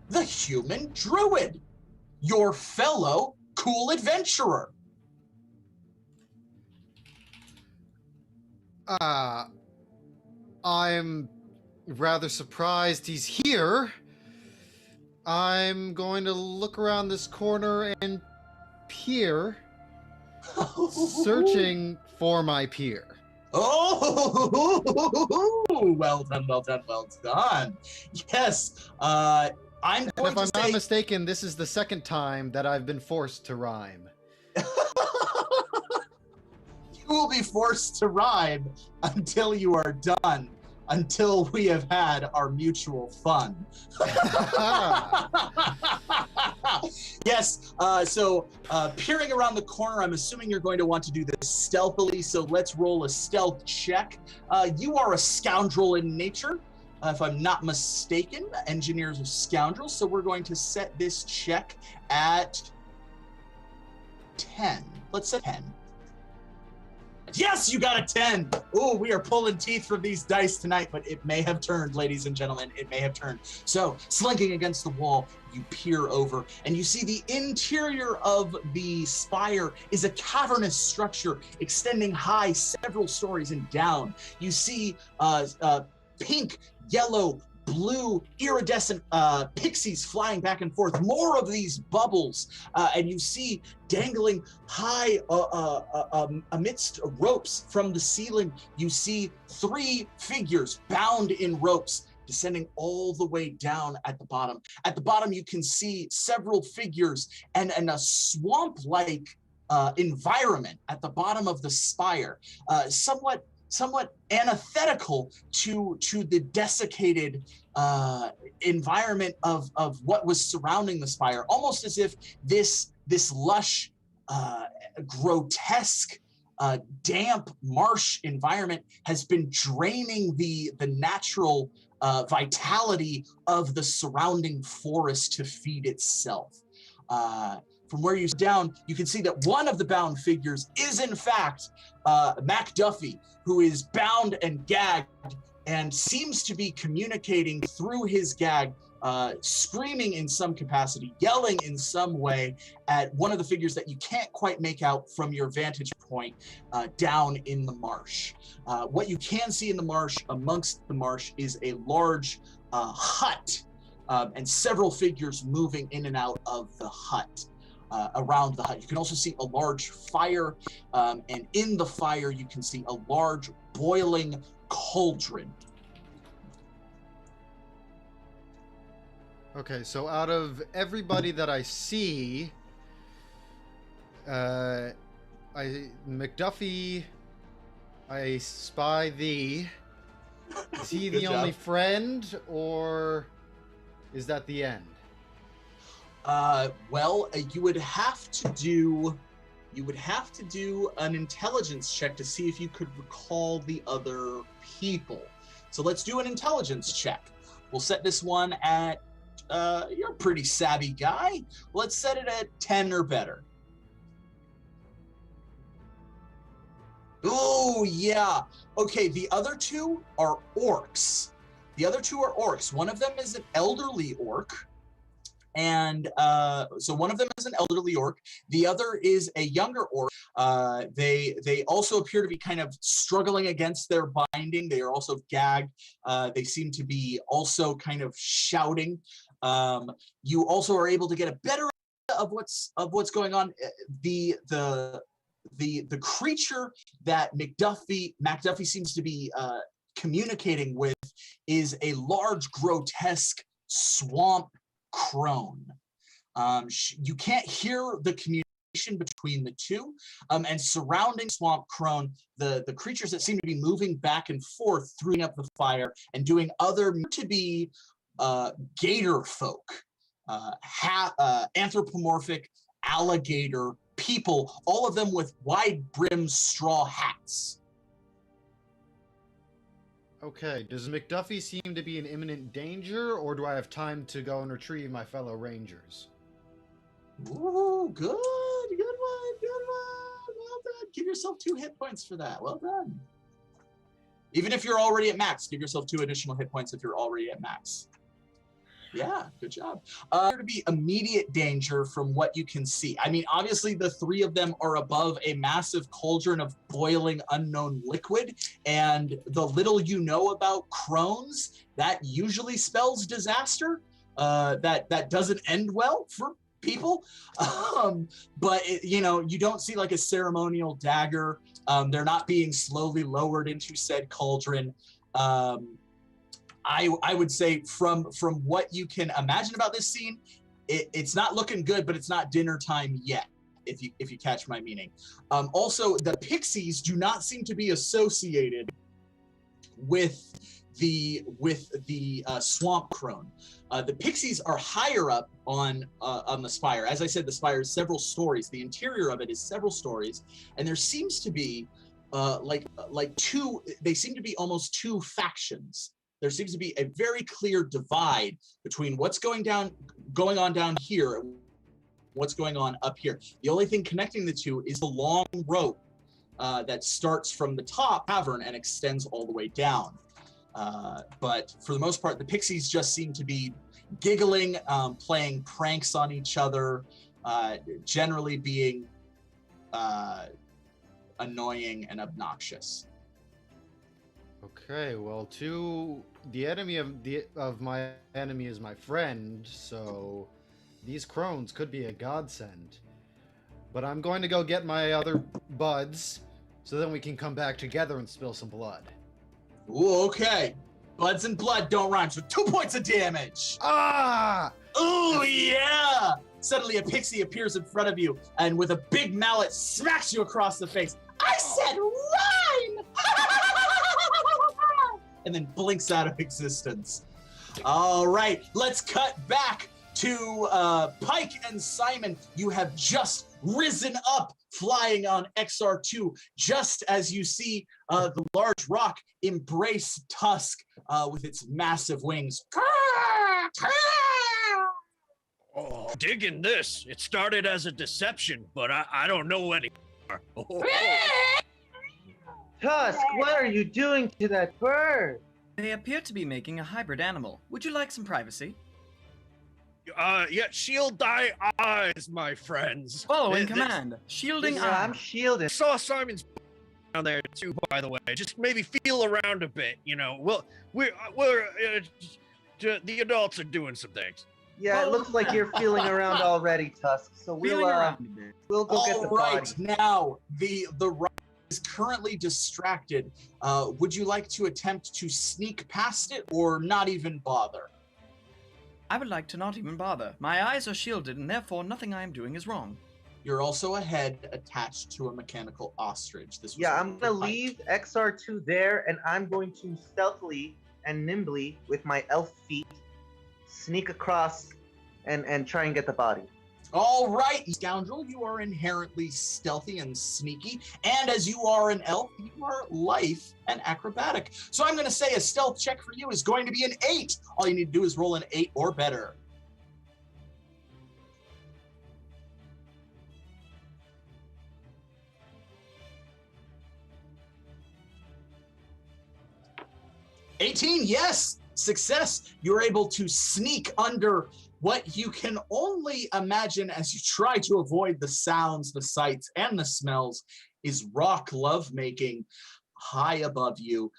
the human druid, your fellow cool adventurer. I'm rather surprised he's here. I'm going to look around this corner and peer, searching for my peer. Oh, well done. Yes. I'm And going if I'm to not say mistaken, this is the second time that I've been forced to rhyme. you will be forced to rhyme until you are done, until we have had our mutual fun. Yes, so peering around the corner, I'm assuming you're going to want to do this stealthily, so let's roll a stealth check. You are a scoundrel in nature, if I'm not mistaken. Engineers are scoundrels, so we're going to set this check at 10. Let's set 10. Yes, you got a 10. Oh, we are pulling teeth from these dice tonight, but it may have turned, ladies and gentlemen. It may have turned. So, slinking against the wall, you peer over, and you see the interior of the spire is a cavernous structure extending high several stories and down. You see pink, yellow, blue, iridescent pixies flying back and forth, more of these bubbles, and you see dangling high amidst ropes from the ceiling, you see 3 figures bound in ropes descending all the way down at the bottom. At the bottom, you can see several figures and a swamp-like environment at the bottom of the spire, somewhat antithetical to the desiccated environment of what was surrounding the spire, almost as if this lush, grotesque, damp marsh environment has been draining the natural vitality of the surrounding forest to feed itself. From where you sit down, you can see that one of the bound figures is in fact MacDuffie, who is bound and gagged and seems to be communicating through his gag, screaming in some capacity, yelling in some way at one of the figures that you can't quite make out from your vantage point down in the marsh. What you can see in the marsh, amongst the marsh, is a large hut and several figures moving in and out of the hut. Around the hut. You can also see a large fire, and in the fire you can see a large boiling cauldron. Okay, so out of everybody that I see, MacDuffie, I spy thee. Is he the only friend, or is that the end? Well, you would have to do an intelligence check to see if you could recall the other people. So let's do an intelligence check. We'll set this one at, you're a pretty savvy guy. Let's set it at 10 or better. Oh, yeah. Okay, the other 2 are orcs. One of them is an elderly orc. And so one of them is an elderly orc. The other is a younger orc. They also appear to be kind of struggling against their binding. They are also gagged. They seem to be also kind of shouting. You also are able to get a better idea of what's going on. The creature that MacDuffie seems to be communicating with is a large, grotesque swamp crone. You can't hear the communication between the two, and surrounding swamp crone, the creatures that seem to be moving back and forth, throwing up the fire and doing other to be gator folk, anthropomorphic alligator people, all of them with wide brimmed straw hats. Okay, does MacDuffie seem to be in imminent danger, or do I have time to go and retrieve my fellow rangers? Ooh, good one. Well done. Give yourself 2 hit points for that. Well done. Even if you're already at max, give yourself 2 additional hit points if you're already at max. Yeah, good job. There to be immediate danger from what you can see. I mean, obviously the 3 of them are above a massive cauldron of boiling unknown liquid, and the little you know about crones, that usually spells disaster. That doesn't end well for people. But you don't see like a ceremonial dagger. They're not being slowly lowered into said cauldron. I would say from what you can imagine about this scene, it's not looking good, but it's not dinner time yet. If you catch my meaning. Also, the pixies do not seem to be associated with the swamp crone. The pixies are higher up on the spire. As I said, the spire is several stories. The interior of it is several stories, and there seems to be like two. They seem to be almost two factions. There seems to be a very clear divide between what's going on down here, and what's going on up here. The only thing connecting the two is the long rope that starts from the top cavern and extends all the way down. But for the most part, the pixies just seem to be giggling, playing pranks on each other, generally being annoying and obnoxious. Okay, well, the enemy of my enemy is my friend, so these crones could be a godsend. But I'm going to go get my other buds, so then we can come back together and spill some blood. Ooh, okay. Buds and blood don't rhyme, so 2 points of damage. Ah! Ooh, yeah! Suddenly a pixie appears in front of you and with a big mallet smacks you across the face. I said rhyme! And then blinks out of existence. All right, let's cut back to Pike and S.I.M.O.N. You have just risen up, flying on XR2, just as you see the large rock embrace Tusk with its massive wings. Oh, digging this. It started as a deception, but I don't know anymore. Tusk, what are you doing to that bird? They appear to be making a hybrid animal. Would you like some privacy? Yeah, shield thy eyes, my friends. Following command. Shielding Yeah, I'm eyes. shielded. Saw Simon's down there too, by the way. Just maybe feel around a bit, you know. Well, the adults are doing some things. Yeah, it looks like you're feeling around already, Tusk. So Feeling around a bit. we'll go get the All right, body. now the rock is currently distracted. Would you like to attempt to sneak past it or not even bother? I would like to not even bother. My eyes are shielded, and therefore nothing I am doing is wrong. You're also a head attached to a mechanical ostrich. This was Yeah, I'm gonna Pike. leave XR2 there, and I'm going to stealthily and nimbly, with my elf feet, sneak across and try and get the body. All right, scoundrel, you are inherently stealthy and sneaky, and as you are an elf, you are lithe and acrobatic. So I'm going to say a stealth check for you is going to be an 8. All you need to do is roll an 8 or better. $18, yes, success. You're able to sneak under what you can only imagine as you try to avoid the sounds, the sights, and the smells is rock lovemaking high above you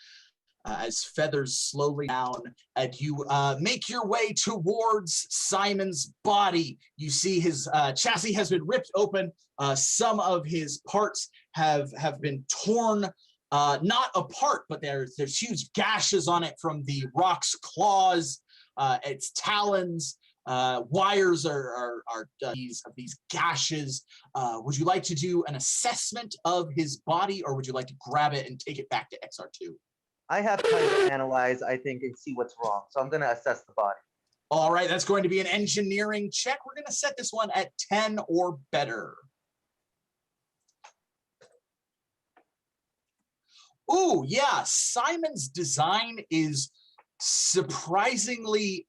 as feathers slowly down and you make your way towards S.I.M.O.N's body. You see his chassis has been ripped open. Some of his parts have been torn, not apart, but there's huge gashes on it from the rock's claws, its talons. Wires are these gashes. Would you like to do an assessment of his body, or would you like to grab it and take it back to XR2? I have time to analyze, I think, and see what's wrong. So I'm gonna assess the body. All right, that's going to be an engineering check. We're going to set this one at 10 or better. Ooh, yeah, S.I.M.O.N's design is surprisingly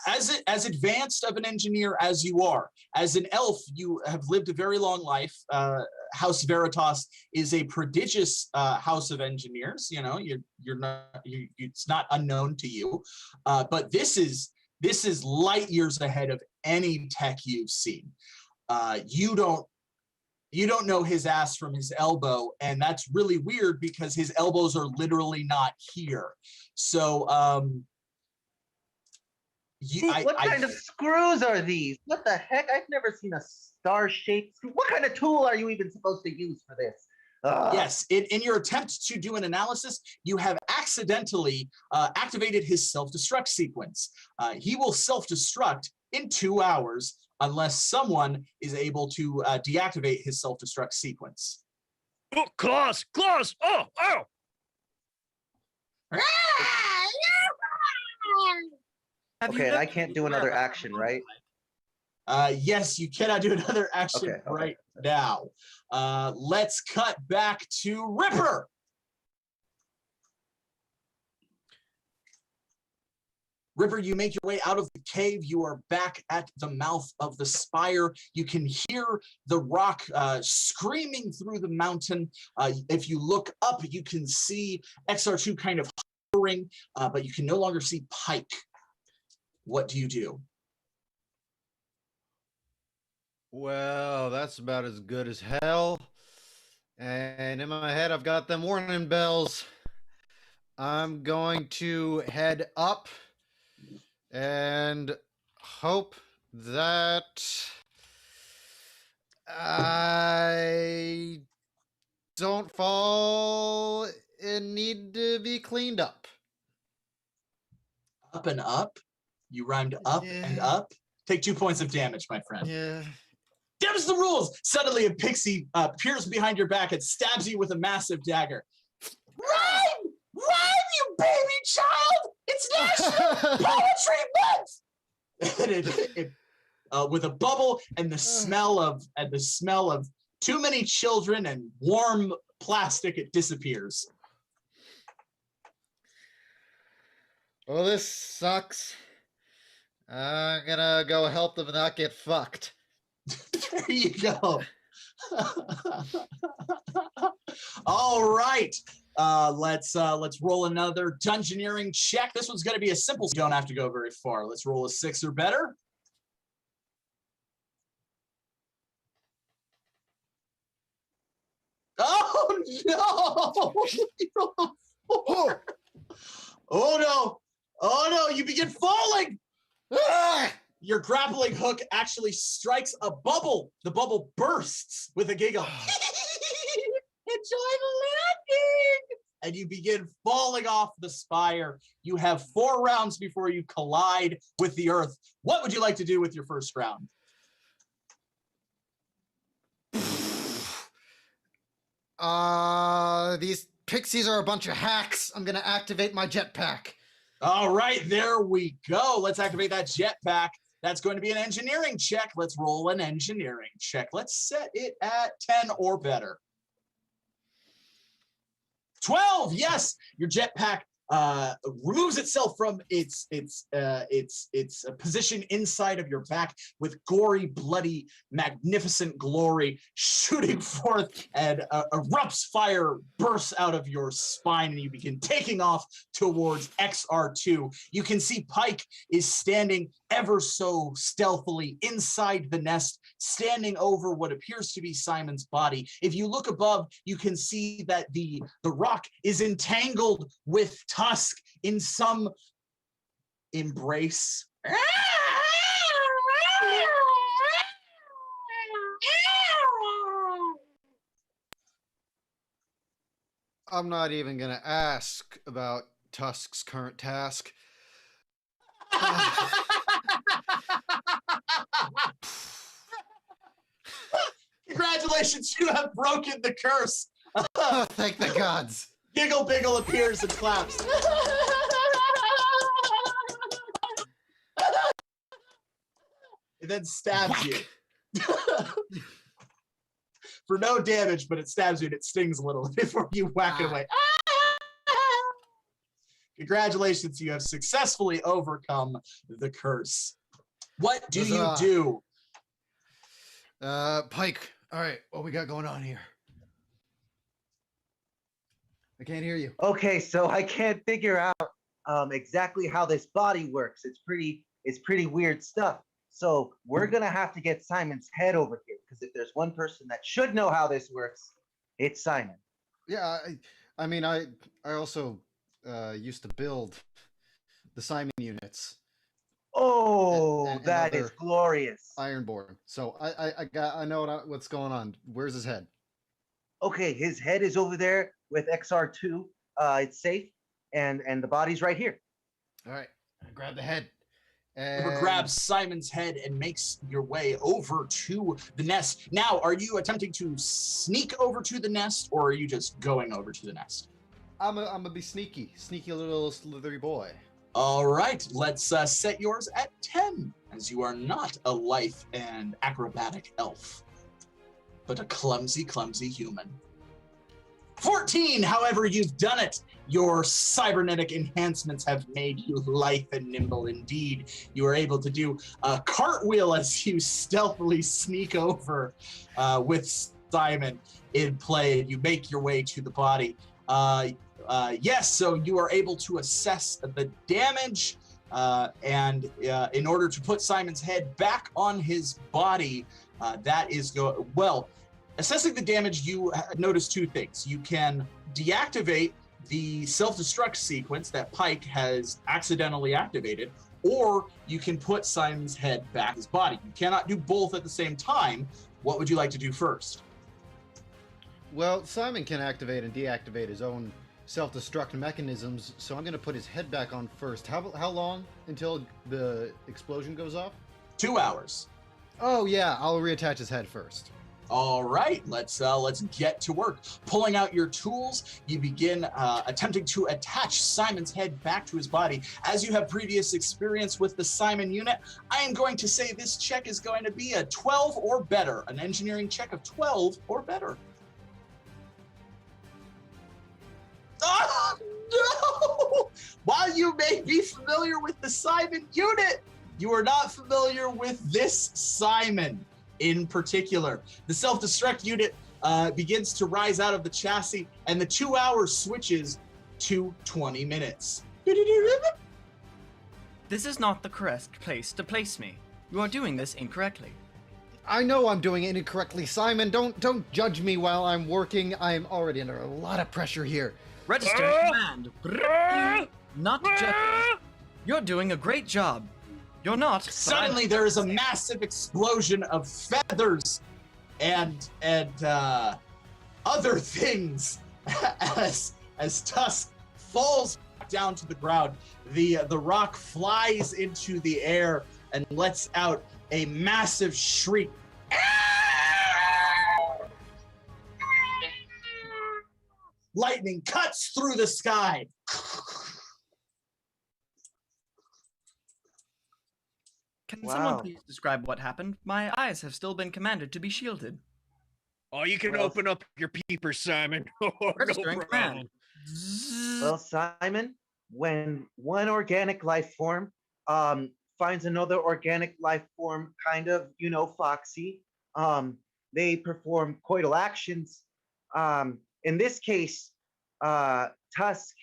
as advanced of an engineer as you are. As an elf, you have lived a very long life. House Veritas is a prodigious house of engineers. You know, it's not unknown to you. But this is light years ahead of any tech you've seen. You don't know his ass from his elbow, and that's really weird because his elbows are literally not here. So, what kind of screws are these? What the heck? I've never seen a star-shaped screw. What kind of tool are you even supposed to use for this? Yes, in your attempt to do an analysis, you have accidentally activated his self-destruct sequence. He will self-destruct in 2 hours unless someone is able to deactivate his self-destruct sequence. Oh, claws! Claws! Oh! Oh! Okay, and I can't do another action, right? Yes, you cannot do another action Okay. right now. Let's cut back to Ripper. Ripper, you make your way out of the cave. You are back at the mouth of the spire. You can hear the rock screaming through the mountain. If you look up, you can see XR2 kind of hovering, but you can no longer see Pike. What do you do? Well, that's about as good as hell. And in my head, I've got them warning bells. I'm going to head up and hope that I don't fall and need to be cleaned up. Up and up? You rhymed up and up? Take 2 points of damage, my friend. Yeah. Them's the rules! Suddenly a pixie appears behind your back and stabs you with a massive dagger. Rhyme! Rhyme, you baby child! It's National Poetry Month! And it with a bubble and the smell of too many children and warm plastic, it disappears. Well, this sucks. I'm gonna go help them not get fucked. There you go. All right. Let's roll another dungeoneering check. This one's going to be a simple. You don't have to go very far. Let's roll a 6 or better. Oh no! Oh no! Oh no! You begin falling. Your grappling hook actually strikes a bubble. The bubble bursts with a giggle. Enjoy the landing! And you begin falling off the spire. You have 4 rounds before you collide with the earth. What would you like to do with your first round? These pixies are a bunch of hacks. I'm gonna activate my jetpack. All right, there we go. Let's activate that jetpack. That's going to be an engineering check. Let's roll an engineering check. Let's set it at 10 or better. 12, yes, your jetpack removes itself from its position inside of your back with gory, bloody, magnificent glory shooting forth, and erupts fire bursts out of your spine, and you begin taking off towards XR2. You can see Pike is standing ever so stealthily inside the nest, standing over what appears to be Simon's body. If you look above, you can see that the rock is entangled with Tusk in some embrace. I'm not even gonna ask about Tusk's current task. Congratulations, you have broken the curse. Thank the gods. Giggle Biggle appears and claps. It then stabs you. For no damage, but it stabs you and it stings a little before you whack it away. Congratulations, you have successfully overcome the curse. What do you do? Pike, all right, what we got going on here? I can't hear you. Okay, so I can't figure out exactly how this body works. It's pretty weird stuff. So we're gonna have to get Simon's head over here, because if there's one person that should know how this works, it's Simon. Yeah, I mean, I also used to build the S.I.M.O.N units. Oh, and that is glorious. Ironborn. So I know what's going on. Where's his head? Okay, his head is over there with XR2. It's safe, and the body's right here. All right, grab the head. Grabs Simon's head and makes your way over to the nest. Now, are you attempting to sneak over to the nest, or are you just going over to the nest? I'm gonna be sneaky little slithery boy. All right, let's set yours at 10, as you are not a lithe and acrobatic elf, but a clumsy human. 14, however, you've done it. Your cybernetic enhancements have made you lithe and nimble indeed. You are able to do a cartwheel as you stealthily sneak over with Simon in play. You make your way to the body. Yes, so you are able to assess the damage, and in order to put Simon's head back on his body, that is well. Assessing the damage, you notice two things. You can deactivate the self-destruct sequence that Pike has accidentally activated, or you can put Simon's head back in his body. You cannot do both at the same time. What would you like to do first? Well, Simon can activate and deactivate his own self-destruct mechanisms, so I'm going to put his head back on first. How long until the explosion goes off? 2 hours. Oh yeah, I'll reattach his head first. All right, let's get to work. Pulling out your tools, you begin attempting to attach Simon's head back to his body. As you have previous experience with the S.I.M.O.N unit, I am going to say this check is going to be a 12 or better, an engineering check of 12 or better. Oh, no! While you may be familiar with the S.I.M.O.N unit, you are not familiar with this S.I.M.O.N in particular. The self-destruct unit begins to rise out of the chassis, and the 2 hours switches to 20 minutes. This is not the correct place to place me. You are doing this incorrectly. I know I'm doing it incorrectly, Simon. Don't judge me while I'm working. I am already under a lot of pressure here. Register command. Not judging. You're doing a great job. You're not. Suddenly, there is a massive explosion of feathers and other things as Tusk falls down to the ground. The rock flies into the air and lets out a massive shriek. Lightning cuts through the sky. Can someone please describe what happened? My eyes have still been commanded to be shielded. Oh, you can open up your peeper, Simon. Registering command. Well, Simon, when one organic life form finds another organic life form kind of, foxy, they perform coital actions. In this case, Tusk,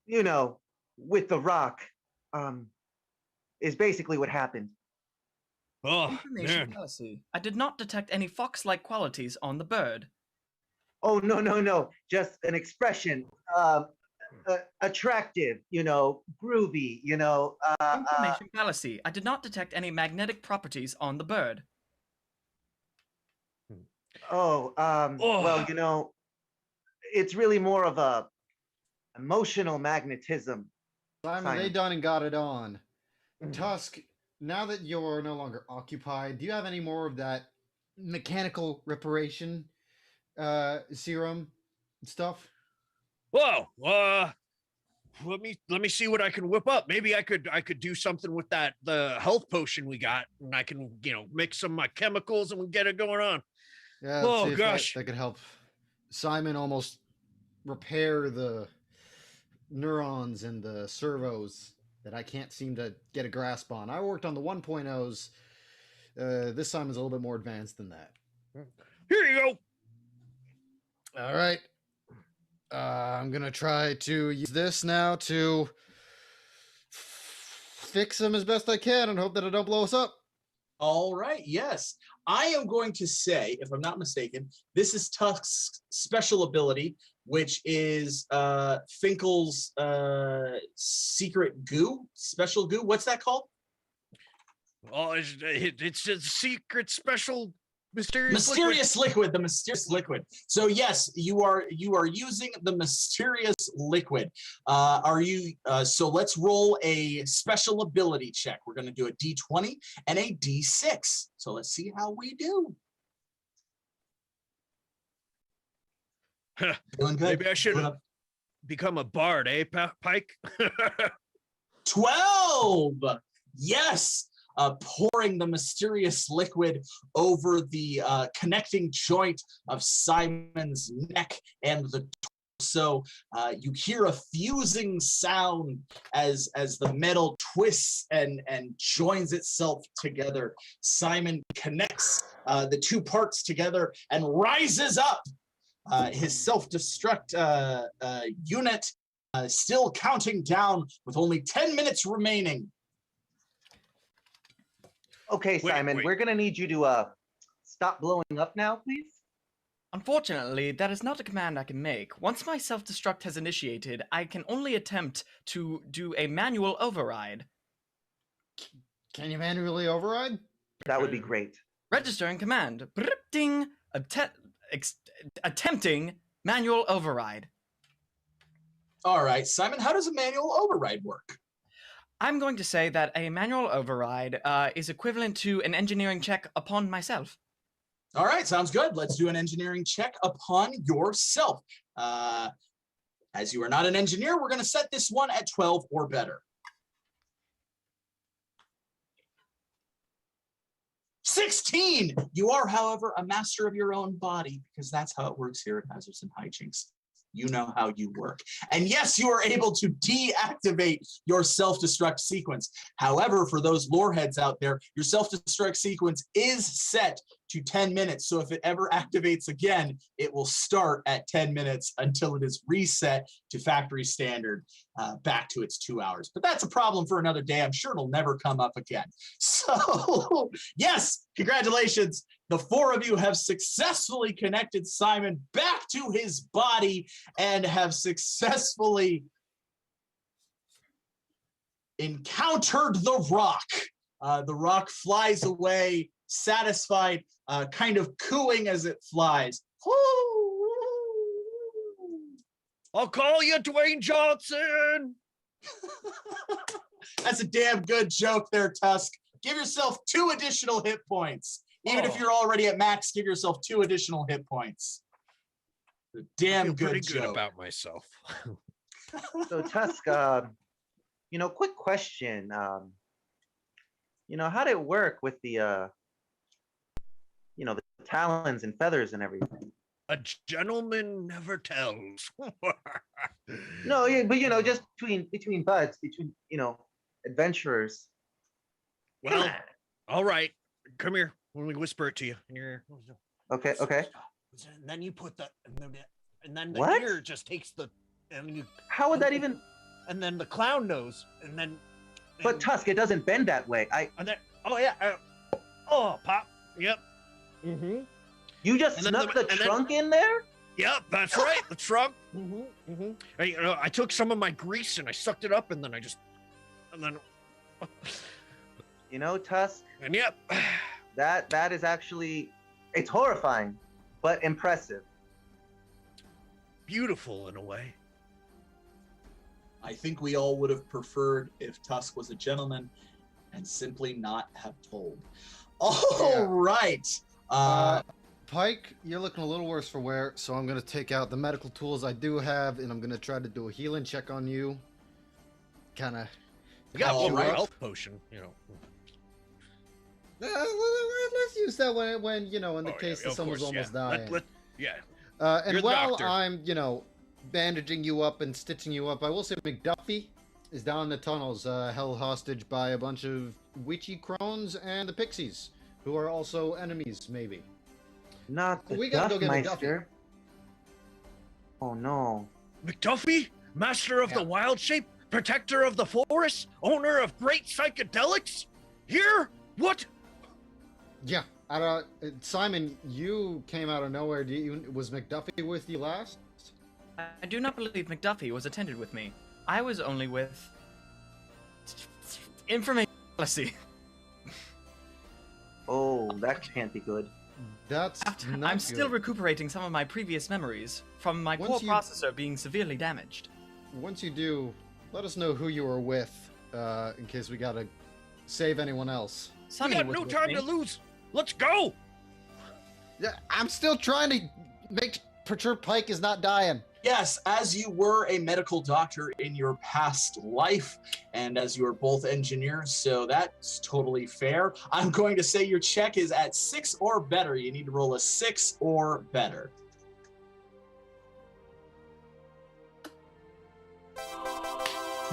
with the rock, is basically what happened. Oh, Information man. fallacy. I did not detect any fox-like qualities on the bird. Oh, no. Just an expression. Attractive, groovy, Information fallacy. I did not detect any magnetic properties on the bird. Well, it's really more of a emotional magnetism. Simon, they done and got it on. Tusk, now that you're no longer occupied, do you have any more of that mechanical reparation serum stuff? Whoa, let me see what I can whip up. Maybe I could do something with the health potion we got, and I can mix some of my chemicals and we get it going on. Yeah. Oh gosh, that could help Simon almost repair the neurons and the servos that I can't seem to get a grasp on. I worked on the 1.0s. This Simon's a little bit more advanced than that. Here you go. All right. I'm going to try to use this now to fix him as best I can and hope that it don't blow us up. All right, yes. I am going to say, if I'm not mistaken, this is Tusk's special ability, which is Finkel's secret goo, special goo. What's that called? Oh, it's a secret special Mysterious liquid, the mysterious liquid. So yes, you are using the mysterious liquid. Are you? So let's roll a special ability check. We're going to do a D20 and a D6. So let's see how we do. Doing good. Maybe I should become a bard, eh, Pike? 12. Yes. Pouring the mysterious liquid over the connecting joint of Simon's neck and the torso. You hear a fusing sound as the metal twists and joins itself together. Simon connects the two parts together and rises up. His self-destruct unit still counting down with only 10 minutes remaining. Okay, Simon, we're gonna need you to stop blowing up now, please. Unfortunately, that is not a command I can make. Once my self-destruct has initiated, I can only attempt to do a manual override. Can you manually override? That would be great. Registering command. Ding. Attempting manual override. All right, Simon, how does a manual override work? I'm going to say that a manual override is equivalent to an engineering check upon myself. All right, sounds good. Let's do an engineering check upon yourself. As you are not an engineer, we're going to set this one at 12 or better. 16! You are, however, a master of your own body, because that's how it works here at Hazards and Hijinks. You know how you work. And yes, you are able to deactivate your self-destruct sequence. However, for those lore heads out there, your self-destruct sequence is set to 10 minutes. So if it ever activates again, it will start at 10 minutes until it is reset to factory standard, back to its 2 hours. But that's a problem for another day. I'm sure it'll never come up again. So yes, congratulations. The four of you have successfully connected Simon back to his body and have successfully encountered the rock. The rock flies away, satisfied, kind of cooing as it flies. I'll call you Dwayne Johnson. That's a damn good joke there, Tusk. Give yourself 2 additional hit points. Even if you're already at max, give yourself 2 additional hit points. A damn I feel good pretty joke. good about myself. So Tusk, quick question. How did it work with the the talons and feathers and everything? A gentleman never tells. No, yeah, but just between buds, between adventurers. Well, all right. Come here. Let me whisper it to you in your ear. Okay. And then you put and then the What? ear just takes and you. How would that even? And then the clown knows, and then. But Tusk, it doesn't bend that way. And then, oh yeah. Pop. Yep. Mm-hmm. You just snuck the trunk in there? Yep, that's right. The trunk. I took some of my grease and I sucked it up, and then Tusk. And yep. That is actually, it's horrifying, but impressive. Beautiful in a way. I think we all would have preferred if Tusk was a gentleman and simply not have told. All right. Pike, you're looking a little worse for wear, so I'm going to take out the medical tools I do have, and I'm going to try to do a healing check on you. Kind of. You got one right. health potion, Let's use that when in the case that someone's almost dying. And while doctor. I'm, bandaging you up and stitching you up, I will say McDuffie is down in the tunnels, held hostage by a bunch of witchy crones and the pixies, who are also enemies, maybe. Not the We gotta go get Duffmeister. Oh no. McDuffie, master of the wild shape, protector of the forest, owner of great psychedelics? Here? What? Yeah. Simon, you came out of nowhere. Was McDuffie with you last? I do not believe McDuffie was attended with me. I was only with information policy. Oh, that can't be good. That's not I'm still good. recuperating some of my previous memories from my core Once you- processor being severely damaged. Once you do, let us know who you were with, in case we gotta save anyone else. We Sonny got was no with time me. to lose. Let's go. Yeah, I'm still trying to make sure Pike is not dying. Yes, as you were a medical doctor in your past life, and as you are both engineers, so that's totally fair. I'm going to say your check is at 6 or better. You need to roll a 6 or better.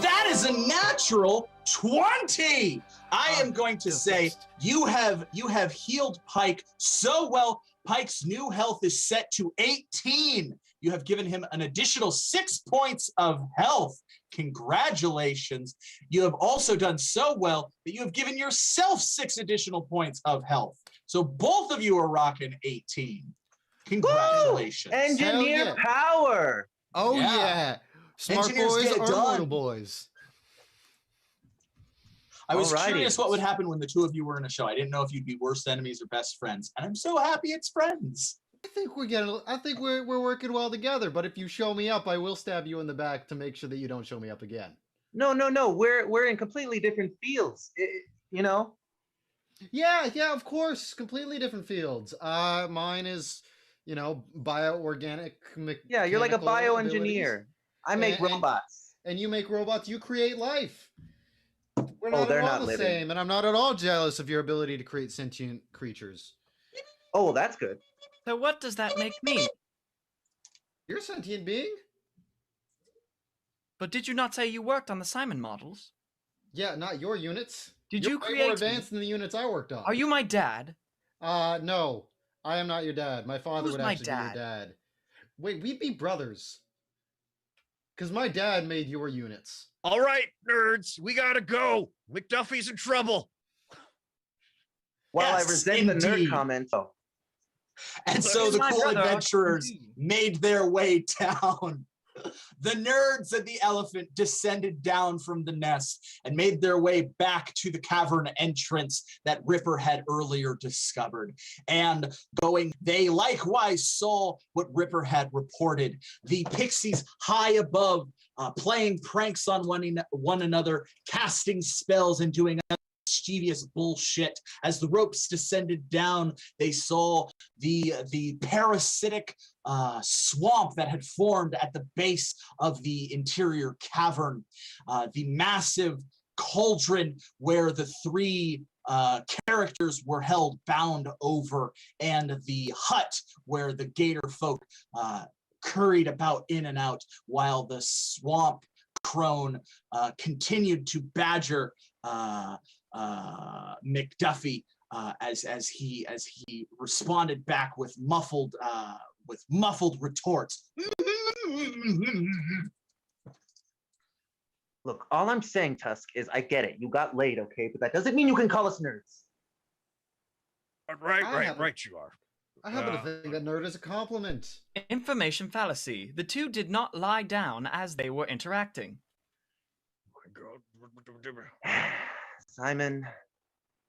That is a natural 20. I am going to say you have healed Pike so well. Pike's new health is set to 18. You have given him an additional 6 points of health. Congratulations. You have also done so well that you have given yourself 6 additional points of health. So both of you are rocking 18. Congratulations. Engineer yeah. power. Oh Yeah. yeah. Smart Engineers boys get it are done. mortal boys. I was Alrighty. curious what would happen when the two of you were in a show. I didn't know if you'd be worst enemies or best friends. And I'm so happy it's friends. I think we're working well together, but if you show me up, I will stab you in the back to make sure that you don't show me up again. No. We're in completely different fields. You know. Yeah, of course. Completely different fields. Mine is, bioorganic. Yeah, you're like a mechanical bioengineer. I make And- robots. and you make robots. You create life. We're Oh, not they're at all not the living. same, and I'm not at all jealous of your ability to create sentient creatures. Oh, that's good. So what does that make me? You're a sentient being? But did you not say you worked on the S.I.M.O.N models? Yeah, not your units. Did You're you way create more me? advanced than the units I worked on? Are you my dad? No. I am not your dad. My father Who's would my actually be your dad. Wait, we'd be brothers. Because my dad made your units. All right, nerds, we gotta go. McDuffie's in trouble. While Yes, I resent the nerd indeed. comment, oh, And so Where's the my cool brother? adventurers made their way down. The nerds and the elephant descended down from the nest and made their way back to the cavern entrance that Ripper had earlier discovered. And they likewise saw what Ripper had reported. The pixies high above, playing pranks on one another, casting spells and doing mischievous bullshit. As the ropes descended down, they saw the parasitic swamp that had formed at the base of the interior cavern, the massive cauldron where the 3 characters were held bound over, and the hut where the gator folk curried about in and out, while the swamp crone continued to badger McDuffie as he responded back with muffled retorts. look, all I'm saying, Tusk, is I get it. You got laid, okay? But that doesn't mean you can call us nerds. Right, you are. I happen to think that nerd is a compliment. Information fallacy. The two did not lie down as they were interacting. Simon,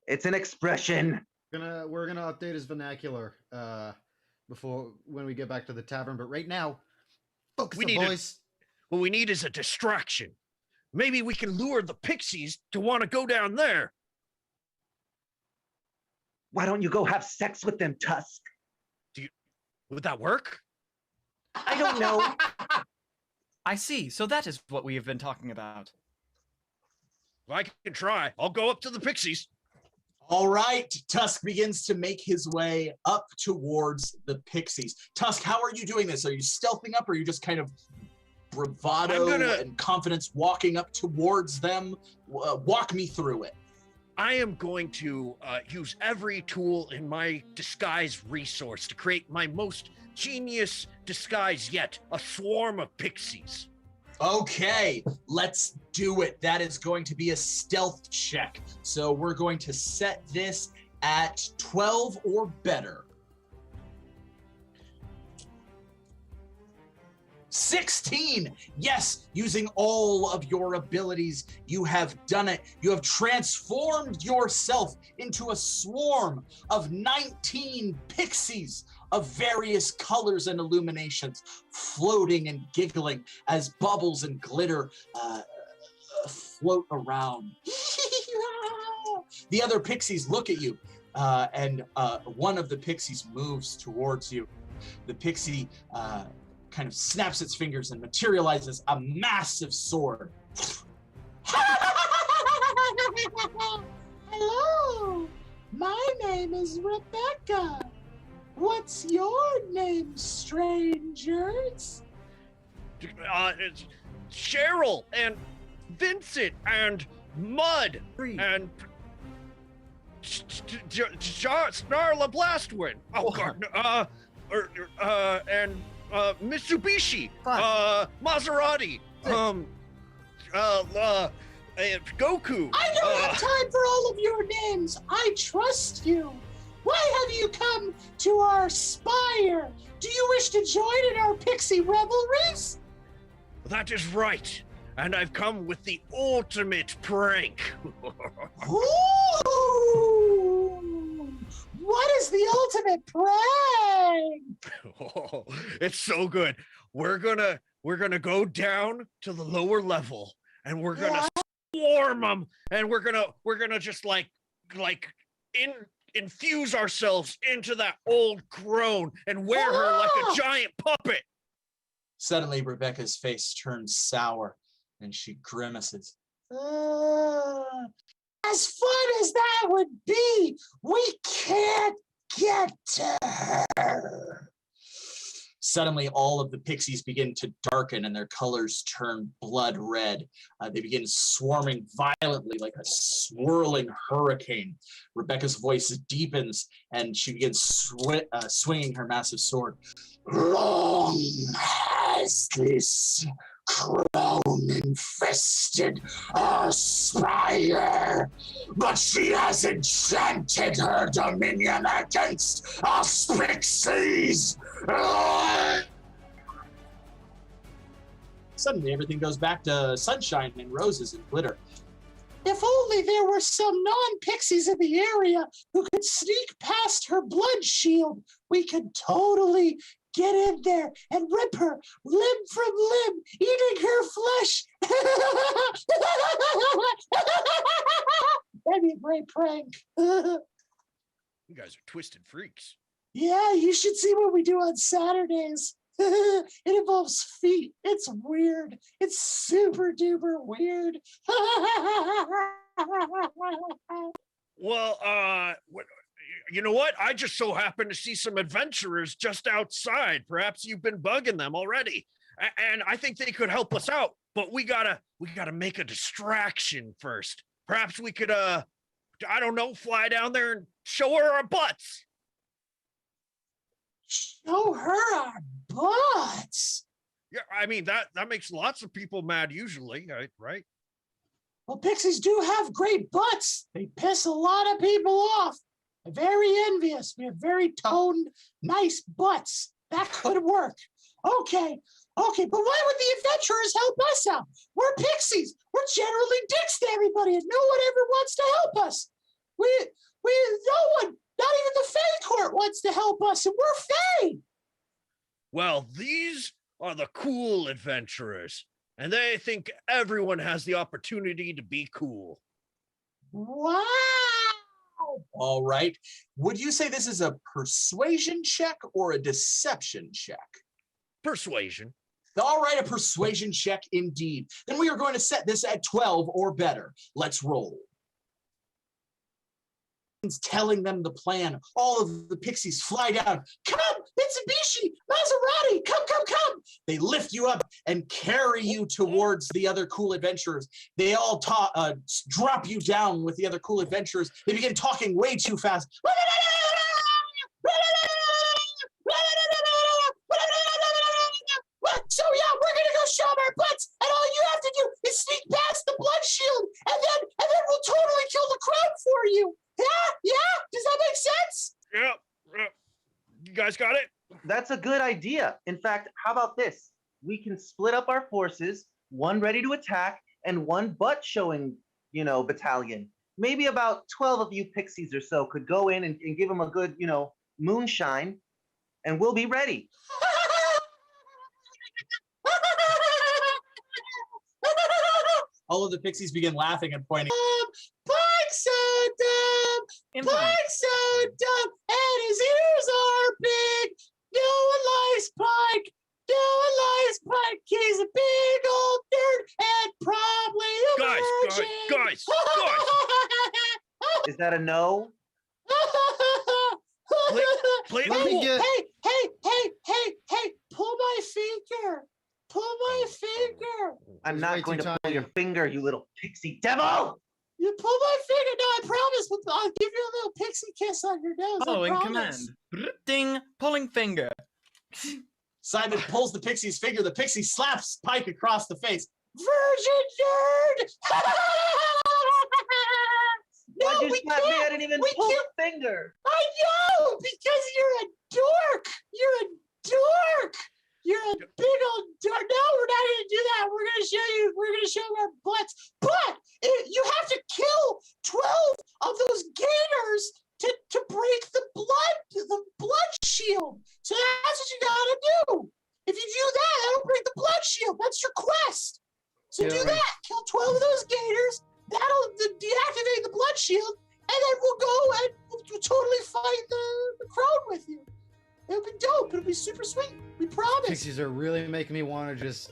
it's an expression. We're gonna update his vernacular when we get back to the tavern, but right now, focus We the need boys. What we need is a distraction. Maybe we can lure the pixies to want to go down there. Why don't you go have sex with them, Tusk? Would that work? I don't know. I see. So that is what we have been talking about. I can try. I'll go up to the pixies. All right, Tusk begins to make his way up towards the pixies. Tusk, how are you doing this? Are you stealthing up, or are you just kind of bravado and confidence walking up towards them? Walk me through it. I am going to use every tool in my disguise resource to create my most genius disguise yet, a swarm of pixies. Okay, let's do it. That is going to be a stealth check. So we're going to set this at 12 or better. 16. Yes, using all of your abilities, you have done it. You have transformed yourself into a swarm of 19 pixies of various colors and illuminations, floating and giggling as bubbles and glitter float around. The other pixies look at you, and one of the pixies moves towards you. The pixie kind of snaps its fingers and materializes a massive sword. Hello, my name is Rebecca. What's your name, strangers? It's Cheryl and Vincent and Mud and Snarla Blastwind. Oh God, and Mitsubishi, Maserati, Goku. I don't have time for all of your names. I trust you. Why have you come to our spire? Do you wish to join in our pixie revelries? That is right. And I've come with the ultimate prank. Ooh! What is the ultimate prank? Oh, it's so good. We're gonna go down to the lower level, and we're gonna swarm them, and we're gonna just infuse ourselves into that old crone and wear her like a giant puppet. Suddenly, Rebecca's face turns sour, and she grimaces. As fun as that would be, we can't get to her. Suddenly, all of the pixies begin to darken and their colors turn blood red. They begin swarming violently like a swirling hurricane. Rebecca's voice deepens and she begins swinging her massive sword. Long has this crown infested our spire, but she has enchanted her dominion against us pixies. Suddenly, everything goes back to sunshine and roses and glitter. If only there were some non-pixies in the area who could sneak past her blood shield, we could totally get in there and rip her limb from limb, eating her flesh. That'd be a great prank. You guys are twisted freaks. Yeah, you should see what we do on Saturdays. It involves feet. It's weird. It's super duper weird. Well, you know what? I just so happened to see some adventurers just outside. Perhaps you've been bugging them already. And I think they could help us out. But we gotta make a distraction first. Perhaps we could, I don't know, fly down there and show her our butts. Show her our butts? Yeah, I mean, that makes lots of people mad usually, right? Well, pixies do have great butts. They piss a lot of people off. They're very envious. We have very toned, nice butts. That could work. Okay, but why would the adventurers help us out? We're pixies. We're generally dicks to everybody, and no one ever wants to help us. No one, not even the Fae Court wants to help us, and we're Fae. Well, these are the cool adventurers, and they think everyone has the opportunity to be cool. Wow. All right. Would you say this is a persuasion check or a deception check? Persuasion. All right, a persuasion check indeed. Then we are going to set this at 12 or better. Let's roll. Telling them the plan. All of the pixies fly down. Come, Mitsubishi, Maserati, come. They lift you up and carry you towards the other cool adventurers. They all drop you down with the other cool adventurers. They begin talking way too fast. So yeah, we're gonna go show them our butts, and all you have to do is sneak past the blood shield, and then we'll totally kill the crowd for you. Yeah? Does that make sense? Yeah. You guys got it? That's a good idea. In fact, how about this? we can split up our forces, one ready to attack and one butt showing, battalion. Maybe about 12 of you pixies or so could go in and give them a good, moonshine, and we'll be ready. All of the pixies begin laughing and pointing. Pike's so dumb! Pike's so dumb! And his ears are big! No one likes Pike! No one likes Pike! He's a big old nerd and probably a virgin! Guys! Is that a no? Play, Hey, pull my finger! Pull my finger! I'm not going to pull your finger, you little pixie devil! You pull my finger! No, I promise! I'll give you a little pixie kiss on your nose. Following command. Ding! Pulling finger. Simon pulls the pixie's finger. The pixie slaps Pike across the face. Virgin nerd! Why'd you slap me? I didn't even pull the finger. I know! Because you're a dork! You're a dork! You're a big old dork. No, we're not going to do that. We're going to show you our butts. But you have to kill 12 of those gators to break the blood shield. So that's what you got to do. If you do that, that'll break the blood shield. That's your quest. So do that. Kill 12 of those gators. That'll deactivate the blood shield. And then we'll go and we'll totally fight the crowd with you. It'll be dope. It'll be super sweet. We promise. Pixies are really making me want to just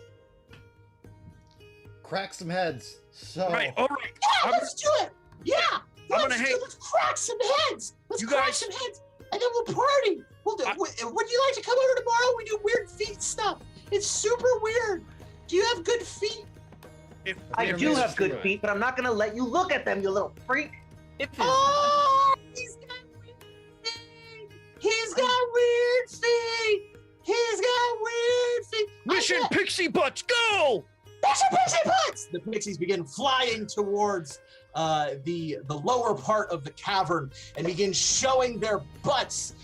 crack some heads. So Right, all right. Yeah, let's do it. Yeah. Let's crack some heads. Let's crack some heads. And then we'll party. Would you like to come over tomorrow? We do weird feet stuff. It's super weird. Do you have good feet? I do have good feet, but I'm not going to let you look at them, you little freak. Oh, he's got weird feet. He's got weird feet. He's got weird feet. Mission Pixie Butts, go! Mission Pixie Butts! The pixies begin flying towards the lower part of the cavern and begin showing their butts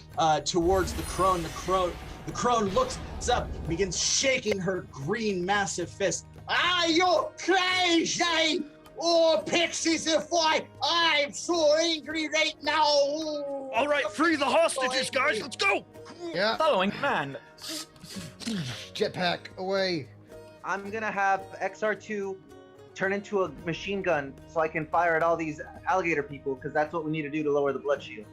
towards the crone. The crone looks up, begins shaking her green massive fist. Are you crazy? Oh, pixies, I'm so angry right now. All right, free the hostages, guys. Let's go. Yeah. Following command. Jetpack away. I'm going to have XR2 turn into a machine gun so I can fire at all these alligator people, because that's what we need to do to lower the blood shield.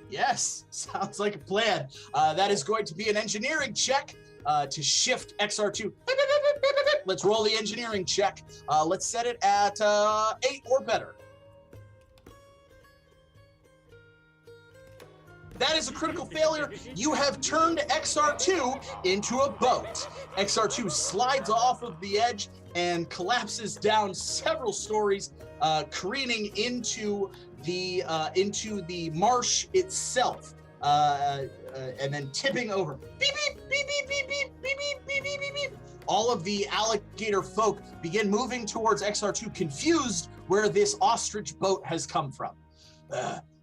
Yes, sounds like a plan. That is going to be an engineering check to shift XR2. Let's roll the engineering check. Let's set it at 8 or better. That is a critical failure. You have turned XR2 into a boat. XR2 slides off of the edge and collapses down several stories, careening into the marsh itself, and then tipping over. Beep, beep, beep, beep, beep, beep, beep, beep, beep, beep, beep, beep. All of the alligator folk begin moving towards XR2, confused where this ostrich boat has come from.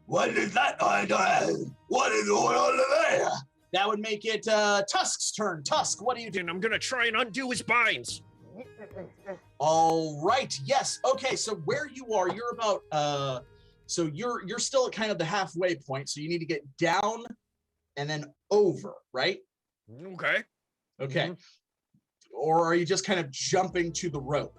What is that? What is going on there? That would make it Tusk's turn. Tusk, what are you doing? I'm gonna try and undo his binds. All right. Yes. Okay. So where you are, you're about. So you're still at kind of the halfway point. So you need to get down, and then over. Right. Okay. Okay. Mm-hmm. Or are you just kind of jumping to the rope?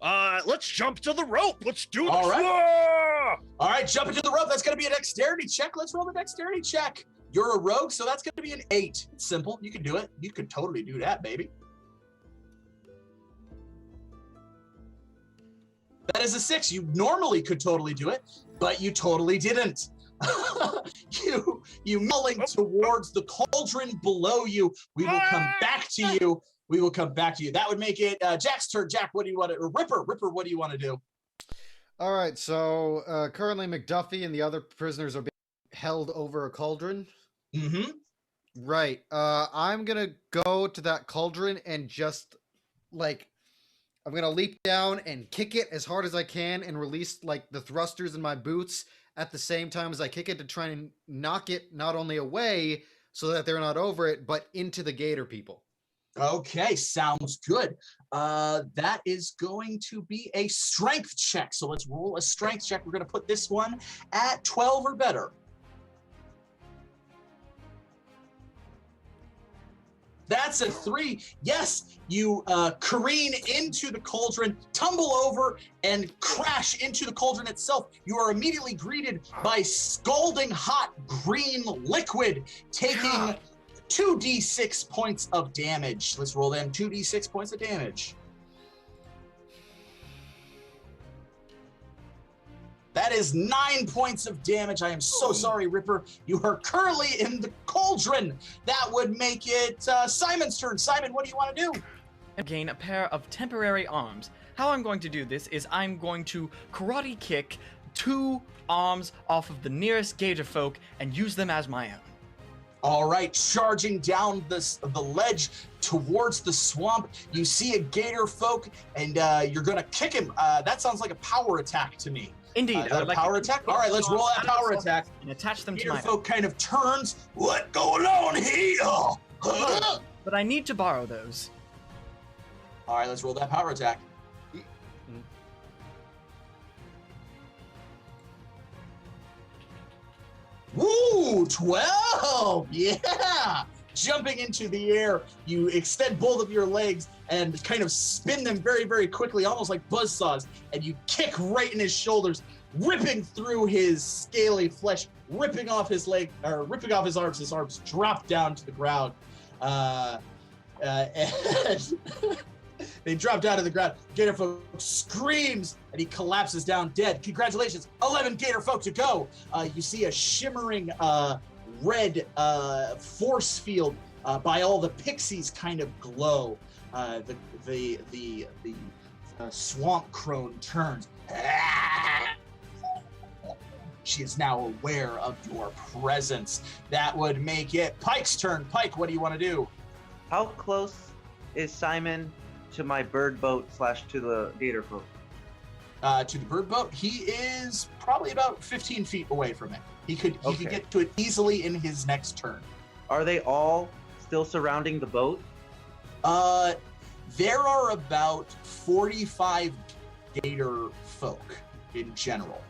Let's jump to the rope. Let's do this. All right. Whoa! All right, jumping to the rope. That's going to be a dexterity check. Let's roll the dexterity check. You're a rogue, so that's going to be an 8. It's simple. You can do it. You could totally do that, baby. That is a 6. You normally could totally do it, but you totally didn't. you mulling towards the cauldron below you. We will come back to you. We will come back to you. That would make it Jack's turn. Jack, what do you want to? Or Ripper, what do you want to do? All right. So currently, McDuffie and the other prisoners are being held over a cauldron. Mm-hmm. Right. I'm gonna go to that cauldron and just I'm gonna leap down and kick it as hard as I can and release the thrusters in my boots at the same time as I kick it to try and knock it not only away so that they're not over it, but into the gator people. Okay, sounds good. That is going to be a strength check. So let's roll a strength check. We're going to put this one at 12 or better. That's a 3. Yes, you careen into the cauldron, tumble over, and crash into the cauldron itself. You are immediately greeted by scalding hot green liquid, taking 2d6 points of damage. Let's roll them 2d6 points of damage. That is 9 points of damage. I am so sorry, Ripper. You are currently in the cauldron. That would make it Simon's turn. Simon, what do you want to do? Gain a pair of temporary arms. How I'm going to do this is I'm going to karate kick 2 arms off of the nearest gator folk and use them as my own. All right, charging down the ledge towards the swamp, you see a gator folk, and you're going to kick him. That sounds like a power attack to me. Indeed. Is that a power attack? All right, let's roll that power attack. And attach them to Gator my folk kind of turns. What going on here? But I need to borrow those. All right, let's roll that power attack. Woo, 12, yeah! Jumping into the air, you extend both of your legs and kind of spin them very, very quickly, almost like buzzsaws, and you kick right in his shoulders, ripping through his scaly flesh, ripping off his leg, or ripping off his arms. His arms drop down to the ground. And they drop down to the ground. Gatorfolk screams, and he collapses down dead. Congratulations, 11 Gatorfolk to go. You see a shimmering red force field by all the pixies kind of glow. The swamp crone turns. She is now aware of your presence. That would make it Pike's turn. Pike, what do you want to do? How close is Simon to my bird boat / to the gator folk? To the bird boat, he is probably about 15 feet away from it. He could get to it easily in his next turn. Are they all still surrounding the boat? There are about 45 gator folk in general.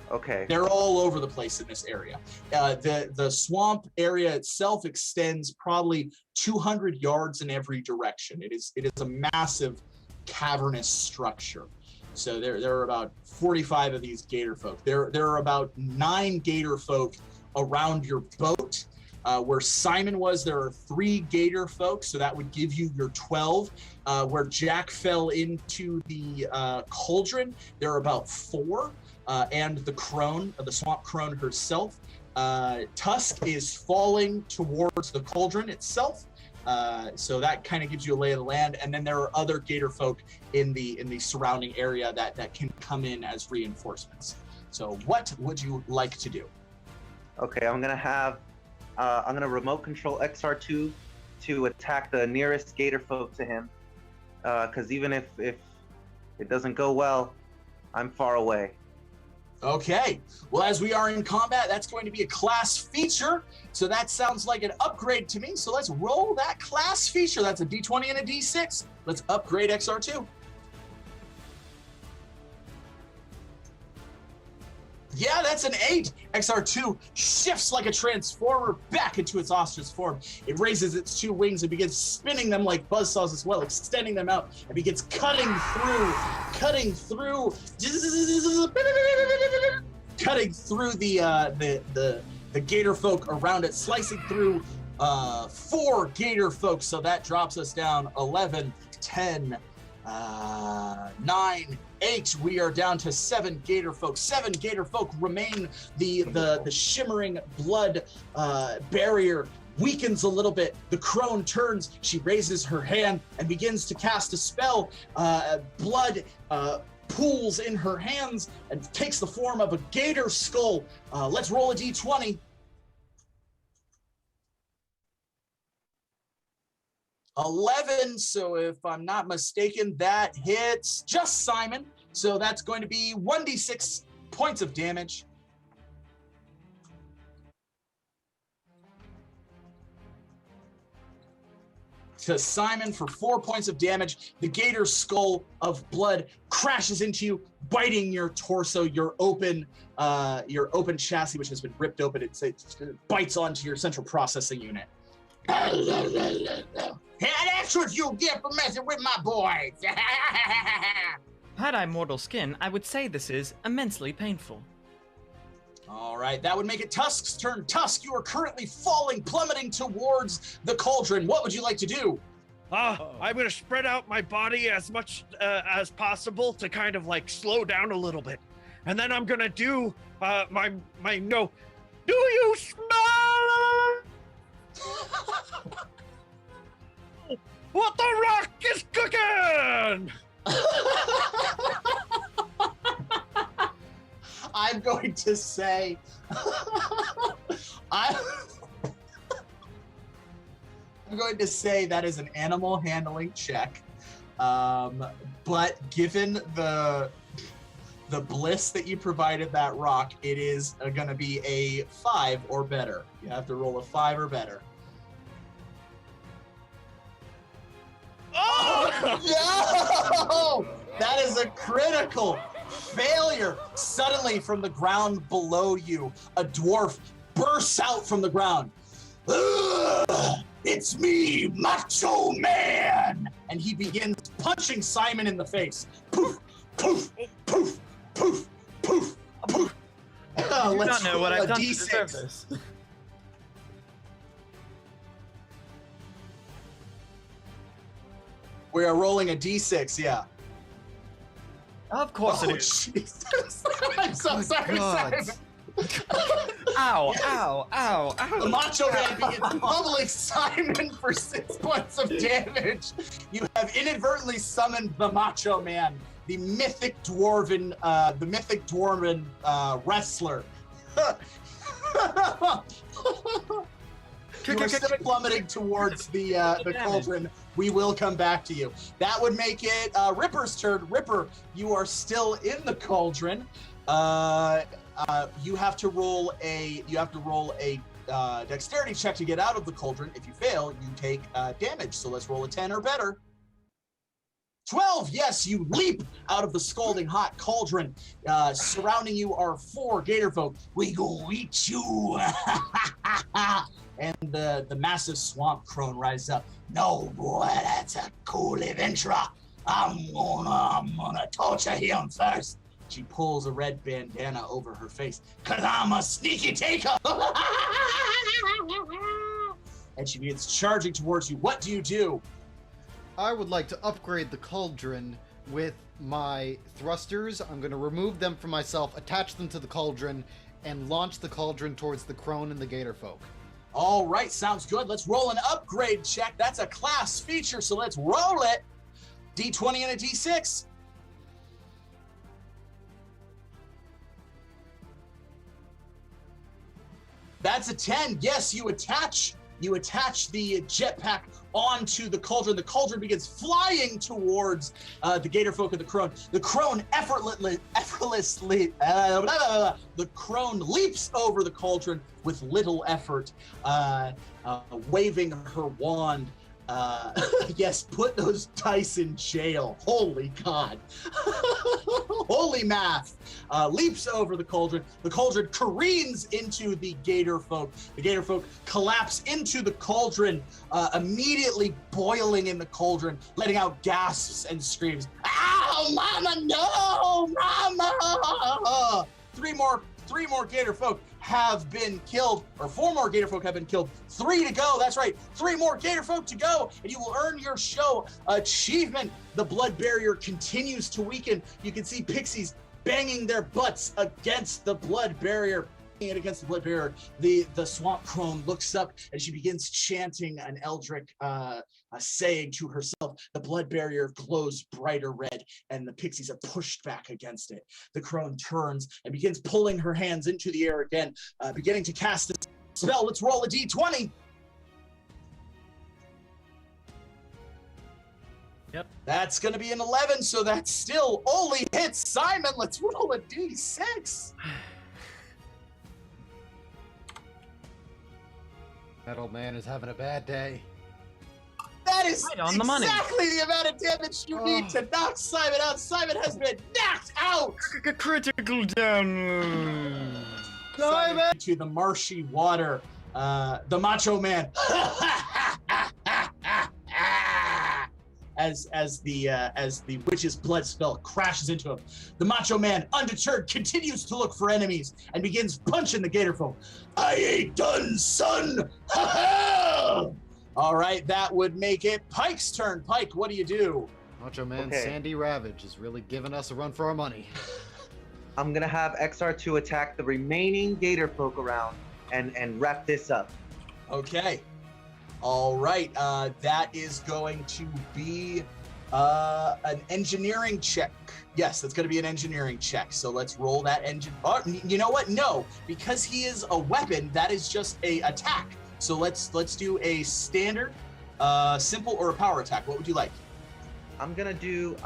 Okay. They're all over the place in this area. The swamp area itself extends probably 200 yards in every direction. It is a massive cavernous structure. So there are about 45 of these gator folk. There are about 9 gator folk around your boat. Where Simon was, there are 3 gator folk, so that would give you your 12. Where Jack fell into the cauldron, there are about 4. And the crone, the swamp crone herself. Tusk is falling towards the cauldron itself. So that kind of gives you a lay of the land. And then there are other gator folk in the surrounding area that can come in as reinforcements. So what would you like to do? Okay, I'm gonna remote control XR2 to attack the nearest gator folk to him. Because even if it doesn't go well, I'm far away. Okay, well, as we are in combat, that's going to be a class feature. So that sounds like an upgrade to me. So let's roll that class feature. That's a D20 and a D6. Let's upgrade XR2. Yeah, that's an 8. XR2 shifts like a transformer back into its ostrich form. It raises its 2 wings and begins spinning them like buzzsaws as well, extending them out, and begins cutting through the gator folk around it, slicing through 4 gator folk. So that drops us down 11, 10, 9, 8. We are down to 7 gator folk. 7 gator folk remain. The shimmering blood barrier weakens a little bit. The crone turns. She raises her hand and begins to cast a spell. Blood pools in her hands and takes the form of a gator skull. Let's roll a d20. 11, so if I'm not mistaken, that hits just Simon. So that's going to be 1d6 points of damage. to S.I.M.O.N for 4 points of damage. The gator's skull of blood crashes into you, biting your torso, your open chassis, which has been ripped open. It bites onto your central processing unit. Yeah, that's what you get for messing with my boys. Had I mortal skin, I would say this is immensely painful. All right, that would make it Tusk's turn. Tusk, you are currently falling, plummeting towards the cauldron. What would you like to do? I'm gonna spread out my body as much as possible to kind of like slow down a little bit, and then I'm gonna do my no. Do you smell what the rock is cooking? I'm going to say, I'm going to say that is an animal handling check, but given the bliss that you provided that rock, it is going to be a 5 or better. You have to roll a 5 or better. Oh no! That is a critical failure. Suddenly, from the ground below you, a dwarf bursts out from the ground. It's me, Macho Man! And he begins punching S.I.M.O.N in the face. Poof, poof, poof, poof, poof, poof. You do not know what I've done to deserve this. We are rolling a d6, yeah. Of course it is. Jesus. I'm so sorry, Simon. Ow, ow, ow, ow. The Macho Man begins pummeling S.I.M.O.N for 6 points of damage. You have inadvertently summoned the Macho Man, the mythic dwarven wrestler. You are still plummeting towards the cauldron. We will come back to you. That would make it Ripper's turn. Ripper, you are still in the cauldron. You have to roll a dexterity check to get out of the cauldron. If you fail, you take damage. So let's roll a 10 or better. 12, yes, you leap out of the scalding hot cauldron. Surrounding you are 4 gator folk. We go eat you. And the massive swamp crone rises up. No, boy, that's a cool adventurer. I'm gonna torture him first. She pulls a red bandana over her face. Cause I'm a sneaky taker. And she begins charging towards you. What do you do? I would like to upgrade the cauldron with my thrusters. I'm going to remove them from myself, attach them to the cauldron, and launch the cauldron towards the crone and the gator folk. All right, sounds good. Let's roll an upgrade check. That's a class feature, so let's roll it. D20 and a D6. That's a 10. Yes, you attach the jetpack onto the cauldron. The cauldron begins flying towards the gator folk of the crone. The crone effortlessly the crone leaps over the cauldron with little effort, waving her wand. Yes, put those dice in jail. Holy God. Holy math. Leaps over the cauldron. The cauldron careens into the gator folk. The gator folk collapse into the cauldron, immediately boiling in the cauldron, letting out gasps and screams. Ow, mama, no, mama! Three more gator folk have been killed, or 4 more gator folk have been killed. 3 to go, that's right. 3 more gator folk to go, and you will earn your show achievement. The blood barrier continues to weaken. You can see pixies banging their butts against the blood barrier. Against the blood barrier, the swamp crone looks up and she begins chanting an eldritch saying to herself. The blood barrier glows brighter red and the pixies are pushed back against it. The crone turns and begins pulling her hands into the air again, beginning to cast the spell. Let's roll a d20. Yep. That's going to be an 11, so that still only hits S.I.M.O.N. Let's roll a d6. That old man is having a bad day. That is Right on the money. exactly the amount of damage you need to knock Simon out. Simon has been knocked out. Critical damage. Simon to the marshy water. The Macho Man. As the witch's blood spell crashes into him, the Macho Man, undeterred, continues to look for enemies and begins punching the gator folk. I ain't done, son! Ha ha! All right, that would make it Pike's turn. Pike, what do you do? Macho Man Okay. Sandy Ravage is really giving us a run for our money. I'm gonna have XR2 attack the remaining gator folk around and wrap this up. Okay. All right. That is going to be an engineering check. Yes, that's going to be an engineering check. So let's roll that engine. Oh, you know what? No, because he is a weapon, that is just a attack. So let's do a standard, simple, or a power attack. What would you like? I'm gonna do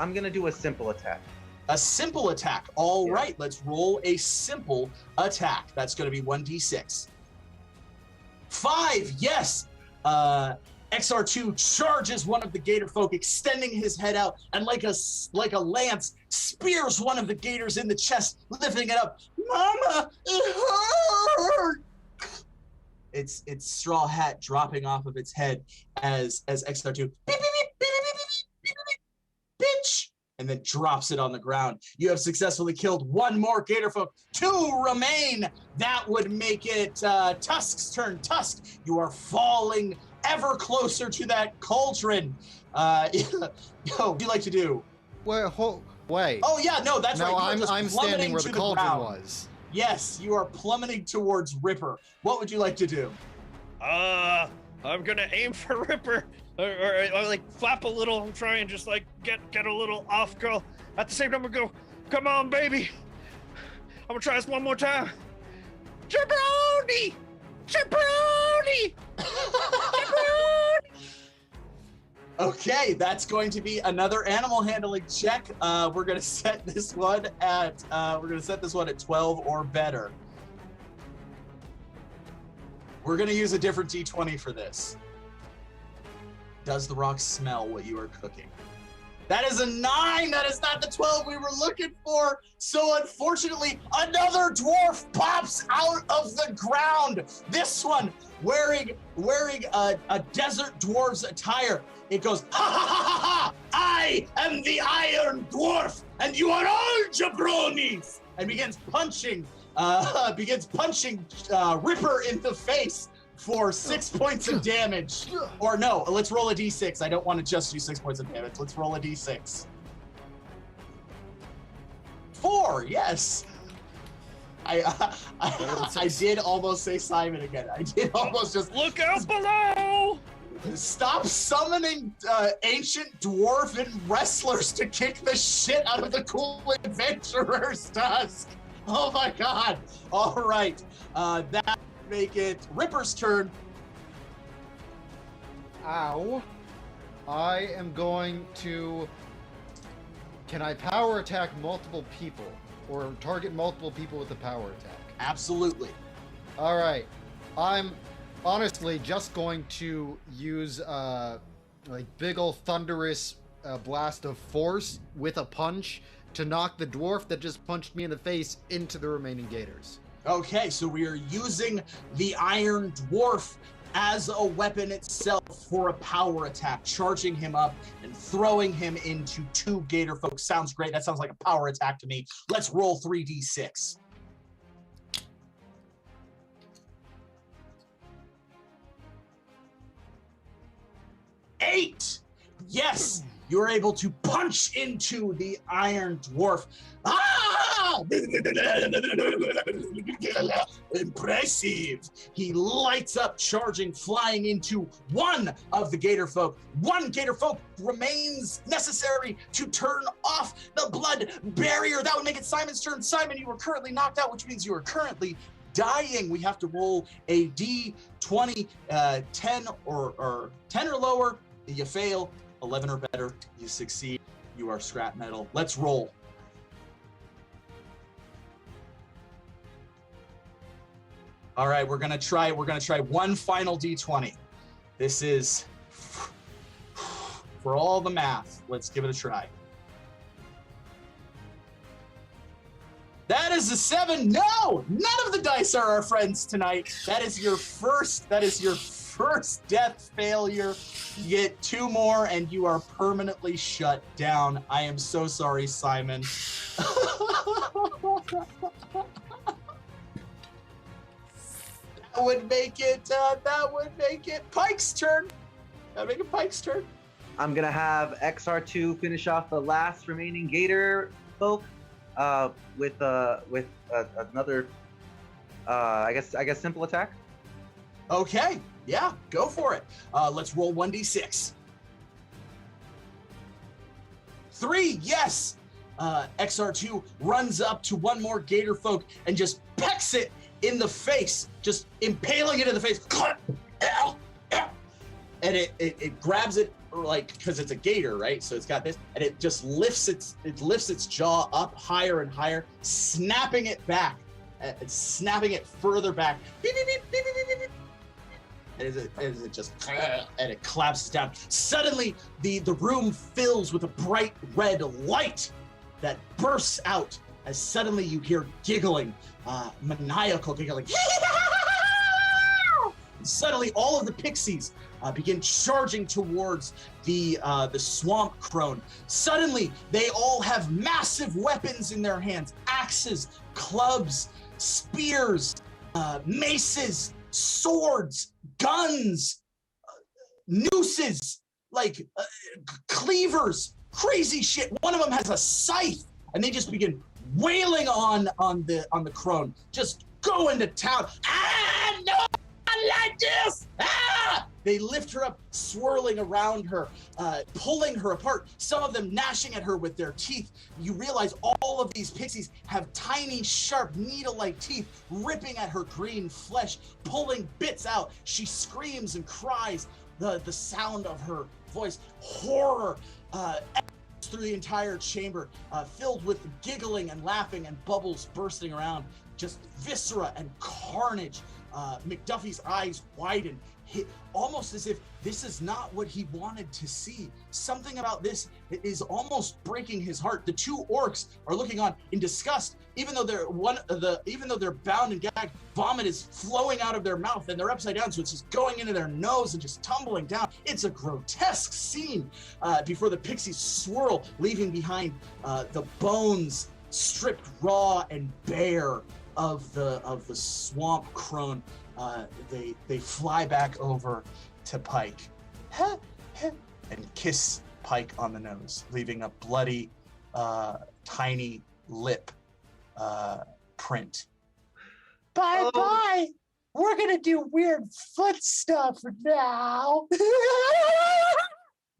a simple attack. A simple attack. All Yeah. right. Let's roll a simple attack. That's going to be 1d6. 5. Yes. XR2 charges one of the gator folk, extending his head out, and like a lance, spears one of the gators in the chest, lifting it up. Mama, it hurt. Its straw hat dropping off of its head as XR2 beep, beep, beep, beep, beep, beep, beep, beep, bitch, and then drops it on the ground. You have successfully killed one more gator folk. 2 remain. That would make it Tusk's turn. Tusk, you are falling ever closer to that cauldron. What would you like to do? Wait. Oh yeah, no, that's now right. You are I'm just standing plummeting where to the cauldron ground. was. Yes, you are plummeting towards Ripper. What would you like to do? I'm gonna aim for Ripper, or like flap a little and try and just like get a little off girl. At the same time, I'm gonna go, come on, baby. I'm gonna try this one more time. Jabroni! Jabroni! Okay, that's going to be another animal handling check. We're gonna set this one at 12 or better. We're gonna use a different D20 for this. Does the rock smell what you are cooking? That is a 9. That is not the 12 we were looking for. So unfortunately, another dwarf pops out of the ground. This one wearing a desert dwarf's attire. It goes, ha ha ha ha ha! I am the Iron Dwarf, and you are all jabronis! And begins punching Ripper in the face for 6 points of damage. Or no, let's roll a d6. I don't want to just do 6 points of damage. Let's roll a d6. 4, yes. I did almost say Simon again. I did almost just Look out below! stop summoning ancient dwarven wrestlers to kick the shit out of the cool adventurers, Tusk. Oh my god. All right. That make it Ripper's turn. Ow. I am going to... Can I power attack multiple people? Or target multiple people with a power attack? Absolutely. Alright. I'm honestly just going to use like big ol' thunderous blast of force with a punch to knock the dwarf that just punched me in the face into the remaining gators. Okay, so we are using the Iron Dwarf as a weapon itself for a power attack, charging him up and throwing him into 2 gator folks. Sounds great. That sounds like a power attack to me. Let's roll 3d6. Eight. Yes, you're able to punch into the Iron Dwarf. Ah! Impressive. He lights up, charging, flying into one of the gator folk. One gator folk remains necessary to turn off the blood barrier. That would make it Simon's turn. Simon, you are currently knocked out, which means you are currently dying. We have to roll a D20, 10 or 10 or lower. You fail. 11 or better, you succeed. You are scrap metal. Let's roll. All right, we're gonna try one final D20. This is for all the math, let's give it a try. That is a 7. No, none of the dice are our friends tonight. That is your first death failure. You get 2 more and you are permanently shut down. I am so sorry, Simon. That would make it Pike's turn. That would make it Pike's turn. I'm gonna have XR2 finish off the last remaining Gator folk with another I guess simple attack. Okay, yeah, go for it. Let's roll 1d6. 3, yes. XR2 runs up to one more Gator folk and just pecks it in the face, just impaling it in the face. And it grabs it, like, because it's a gator, right? So it's got this, and it just lifts its jaw up higher and higher, snapping it back, snapping it further back. Beep, beep, beep, beep, beep, beep, beep. As it just, and it collapses down. Suddenly, the room fills with a bright red light that bursts out as suddenly you hear giggling, maniacal giggling. And suddenly, all of the pixies begin charging towards the swamp crone. Suddenly, they all have massive weapons in their hands: axes, clubs, spears, maces, swords, guns, nooses, like cleavers, crazy shit. One of them has a scythe, and they just begin wailing on the crone, just going to town. Ah, no! Like this! Ah! They lift her up, swirling around her, pulling her apart, some of them gnashing at her with their teeth. You realize all of these pixies have tiny, sharp, needle-like teeth, ripping at her green flesh, pulling bits out. She screams and cries, the sound of her voice, horror, through the entire chamber, filled with giggling and laughing and bubbles bursting around, just viscera and carnage. McDuffie's eyes widen, almost as if this is not what he wanted to see. Something about this is almost breaking his heart. The 2 orcs are looking on in disgust, even though they're bound and gagged. Vomit is flowing out of their mouth, and they're upside down, so it's just going into their nose and just tumbling down. It's a grotesque scene before the pixies swirl, leaving behind the bones stripped raw and bare of the swamp crone. They fly back over to Pike and kiss Pike on the nose, leaving a bloody, tiny lip print. Bye. We're gonna do weird foot stuff now.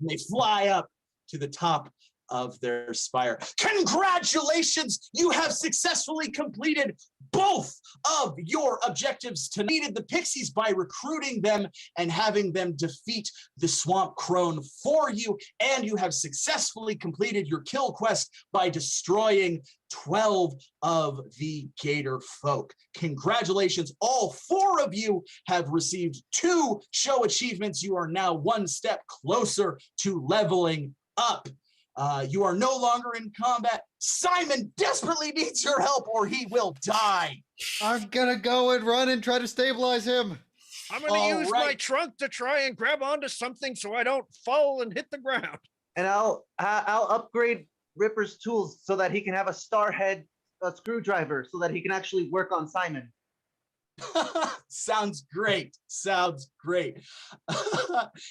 They fly up to the top of their spire. Congratulations! You have successfully completed both of your objectives tonight. Defeated the pixies by recruiting them and having them defeat the swamp crone for you, and you have successfully completed your kill quest by destroying 12 of the gator folk. Congratulations, all 4 of you have received 2 show achievements. You are now 1 step closer to leveling up. You are no longer in combat. Simon desperately needs your help or he will die. I'm gonna go and run and try to stabilize him. I'm gonna use my trunk to try and grab onto something so I don't fall and hit the ground. And I'll upgrade Ripper's tools so that he can have a starhead screwdriver so that he can actually work on Simon. Sounds great.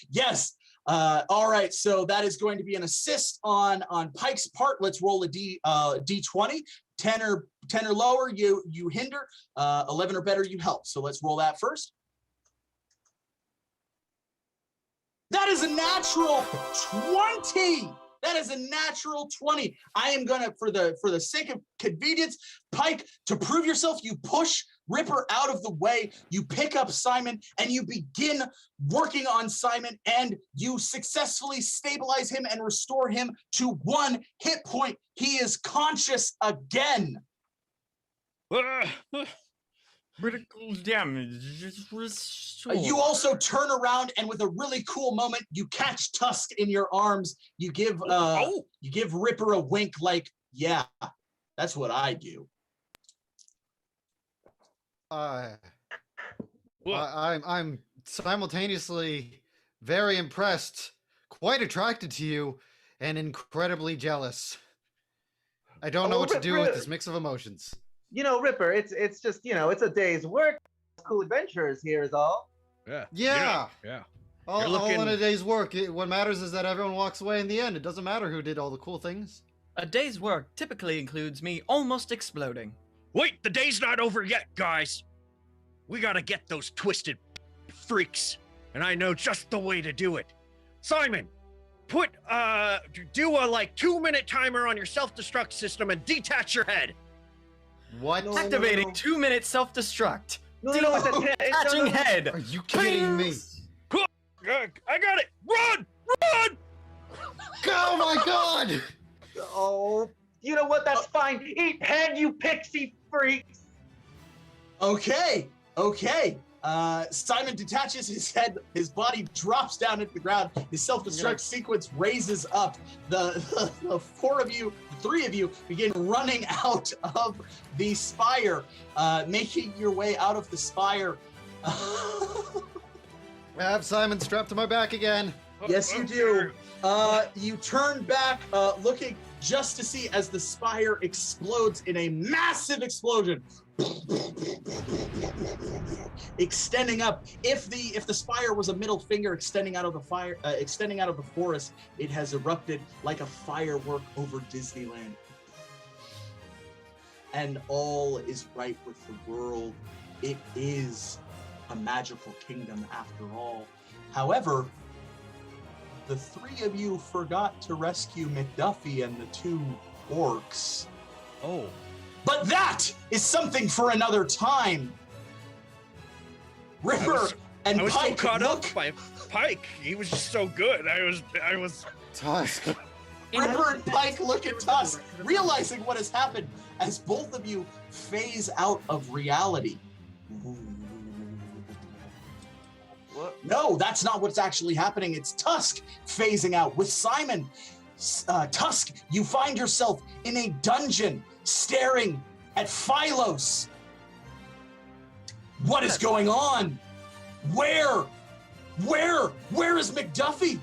Yes. All right, so that is going to be an assist on Pike's part. Let's roll a d20. 10 or lower, you hinder. 11 or better, you help. So let's roll that first. That is a natural 20. That is a natural 20. I am gonna, for the sake of convenience, Pike, to prove yourself, you push Ripper out of the way, you pick up Simon, and you begin working on Simon, and you successfully stabilize him and restore him to 1 hit point. He is conscious again. Critical damage restored. You also turn around and with a really cool moment, you catch Tusk in your arms. You give Ripper a wink like, yeah, that's what I do. I'm simultaneously very impressed, quite attracted to you, and incredibly jealous. I don't know what to do with this mix of emotions. You know, Ripper, it's just, you know, it's a day's work. Cool adventurers here is all. Yeah. All in a day's work. What matters is that everyone walks away in the end. It doesn't matter who did all the cool things. A day's work typically includes me almost exploding. Wait, the day's not over yet, guys. We gotta get those twisted freaks, and I know just the way to do it. Simon, do a 2-minute timer on your self-destruct system and detach your head. What? Activating 2-minute self-destruct. No, it's Detaching head. Are you kidding me? I got it. Run! Oh my god! Oh, you know what? That's fine. Eat head, you pixie freaks. Okay. Simon detaches his head. His body drops down into the ground. His self-destruct sequence raises up. The three of you begin running out of the spire, making your way out of the spire. I have Simon strapped to my back again. Yes, you do. You turn back, looking just to see as the spire explodes in a massive explosion. Extending up. If the spire was a middle finger extending out of the forest, it has erupted like a firework over Disneyland. And all is right with the world. It is a magical kingdom after all. However, the three of you forgot to rescue McDuffie and the two orcs. Oh. But that is something for another time. Ripper and I was Pike so caught look. up by Pike. He was just so good. I was. Tusk. Ripper and Pike look at Tusk, realizing what has happened as both of you phase out of reality. What? No, that's not what's actually happening. It's Tusk phasing out with Simon. Tusk, you find yourself in a dungeon staring at Phylos. What is going on? Where is McDuffie?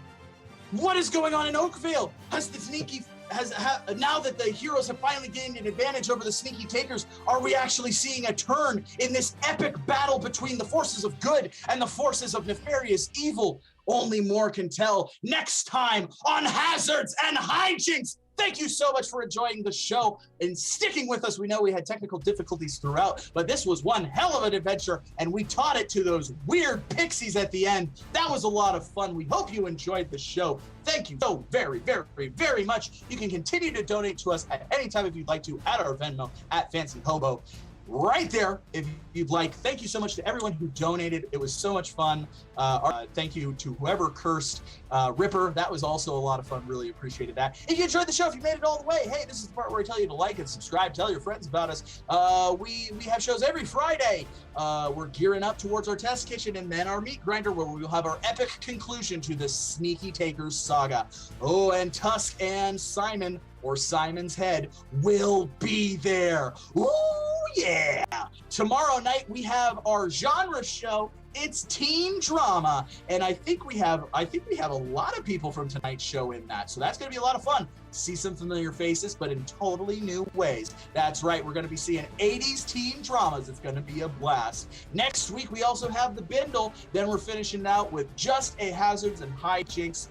What is going on in Oakvale? Now that the heroes have finally gained an advantage over the sneaky takers, are we actually seeing a turn in this epic battle between the forces of good and the forces of nefarious evil? Only more can tell next time on Hazards and Hijinks. Thank you so much for enjoying the show and sticking with us. We know we had technical difficulties throughout, but this was one hell of an adventure, and we taught it to those weird pixies at the end. That was a lot of fun. We hope you enjoyed the show. Thank you so very, very, very much. You can continue to donate to us at any time if you'd like to at our Venmo at Fancy Hobo. Right there, if you'd like. Thank you so much to everyone who donated. It was so much fun. Thank you to whoever cursed Ripper. That was also a lot of fun. Really appreciated that. If you enjoyed the show, if you made it all the way, hey, this is the part where I tell you to like and subscribe. Tell your friends about us. We have shows every Friday. We're gearing up towards our test kitchen and then our meat grinder, where we will have our epic conclusion to the Sneaky Takers saga. Oh, and Tusk and Simon, or Simon's Head, will be there. Ooh, yeah! Tomorrow night we have our genre show. It's teen drama, and I think we have a lot of people from tonight's show in that. So that's going to be a lot of fun. See some familiar faces, but in totally new ways. That's right. We're going to be seeing 80s teen dramas. It's going to be a blast. Next week we also have the Bindle. Then we're finishing it out with just a Hazards and Hijinks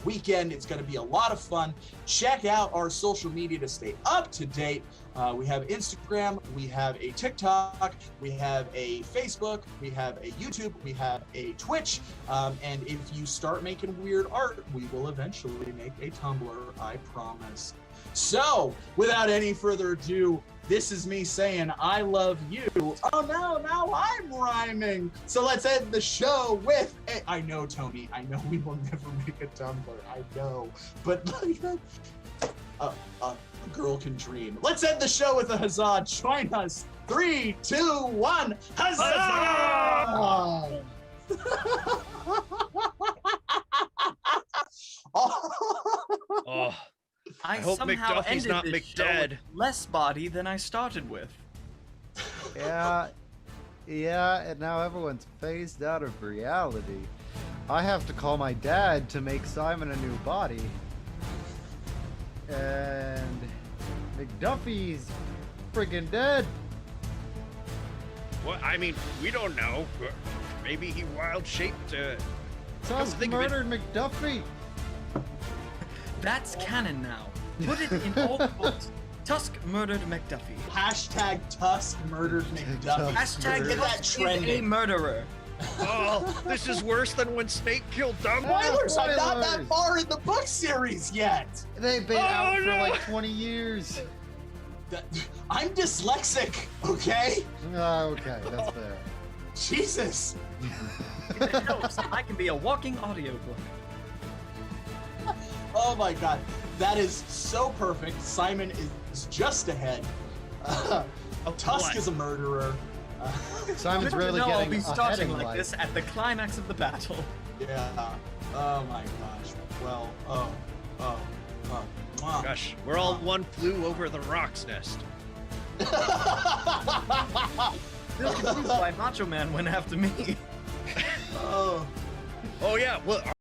weekend. It's going to be a lot of fun. Check out our social media to stay up to date. We have Instagram, we have a TikTok, we have a Facebook, we have a YouTube, we have a Twitch, and if you start making weird art, we will eventually make a Tumblr, I promise. So, without any further ado, this is me saying I love you. Oh no, now I'm rhyming. So let's end the show with I know, Tony, I know we will never make a Tumblr, I know. But a girl can dream. Let's end the show with a huzzah. Join us. 3, 2, 1. Huzzah! Oh, I hope somehow McDuffie's ended not this show McDead. with less body than I started with. Yeah, and now everyone's phased out of reality. I have to call my dad to make Simon a new body. And McDuffie's friggin' dead. what? I mean, we don't know. Maybe he wild shaped. Tusk think of it- murdered McDuffie. That's canon now. Put it in all books. Tusk murdered McDuffie. Hashtag Tusk murdered McDuffie. Hashtag Get that Tusk is a trending. murderer. Oh, this is worse than when Snake killed Dumbledore. Spoilers! I'm not that Spoilers. far in the book series yet. They've been Oh, out for no. like 20 years. I'm dyslexic, okay? Okay, that's fair. Jesus. If it helps, I can be a walking audiobook. Oh my god. That is so perfect. Simon is just ahead. Tusk what? is a murderer. Simon's Good to really know I'll getting be ahead starting in like life. this at the climax of the battle. Yeah. Oh my gosh. Well, mwah. Gosh, we're all one flew over the roc's nest. Still confused why Macho Man went after me. Oh. Oh yeah, well.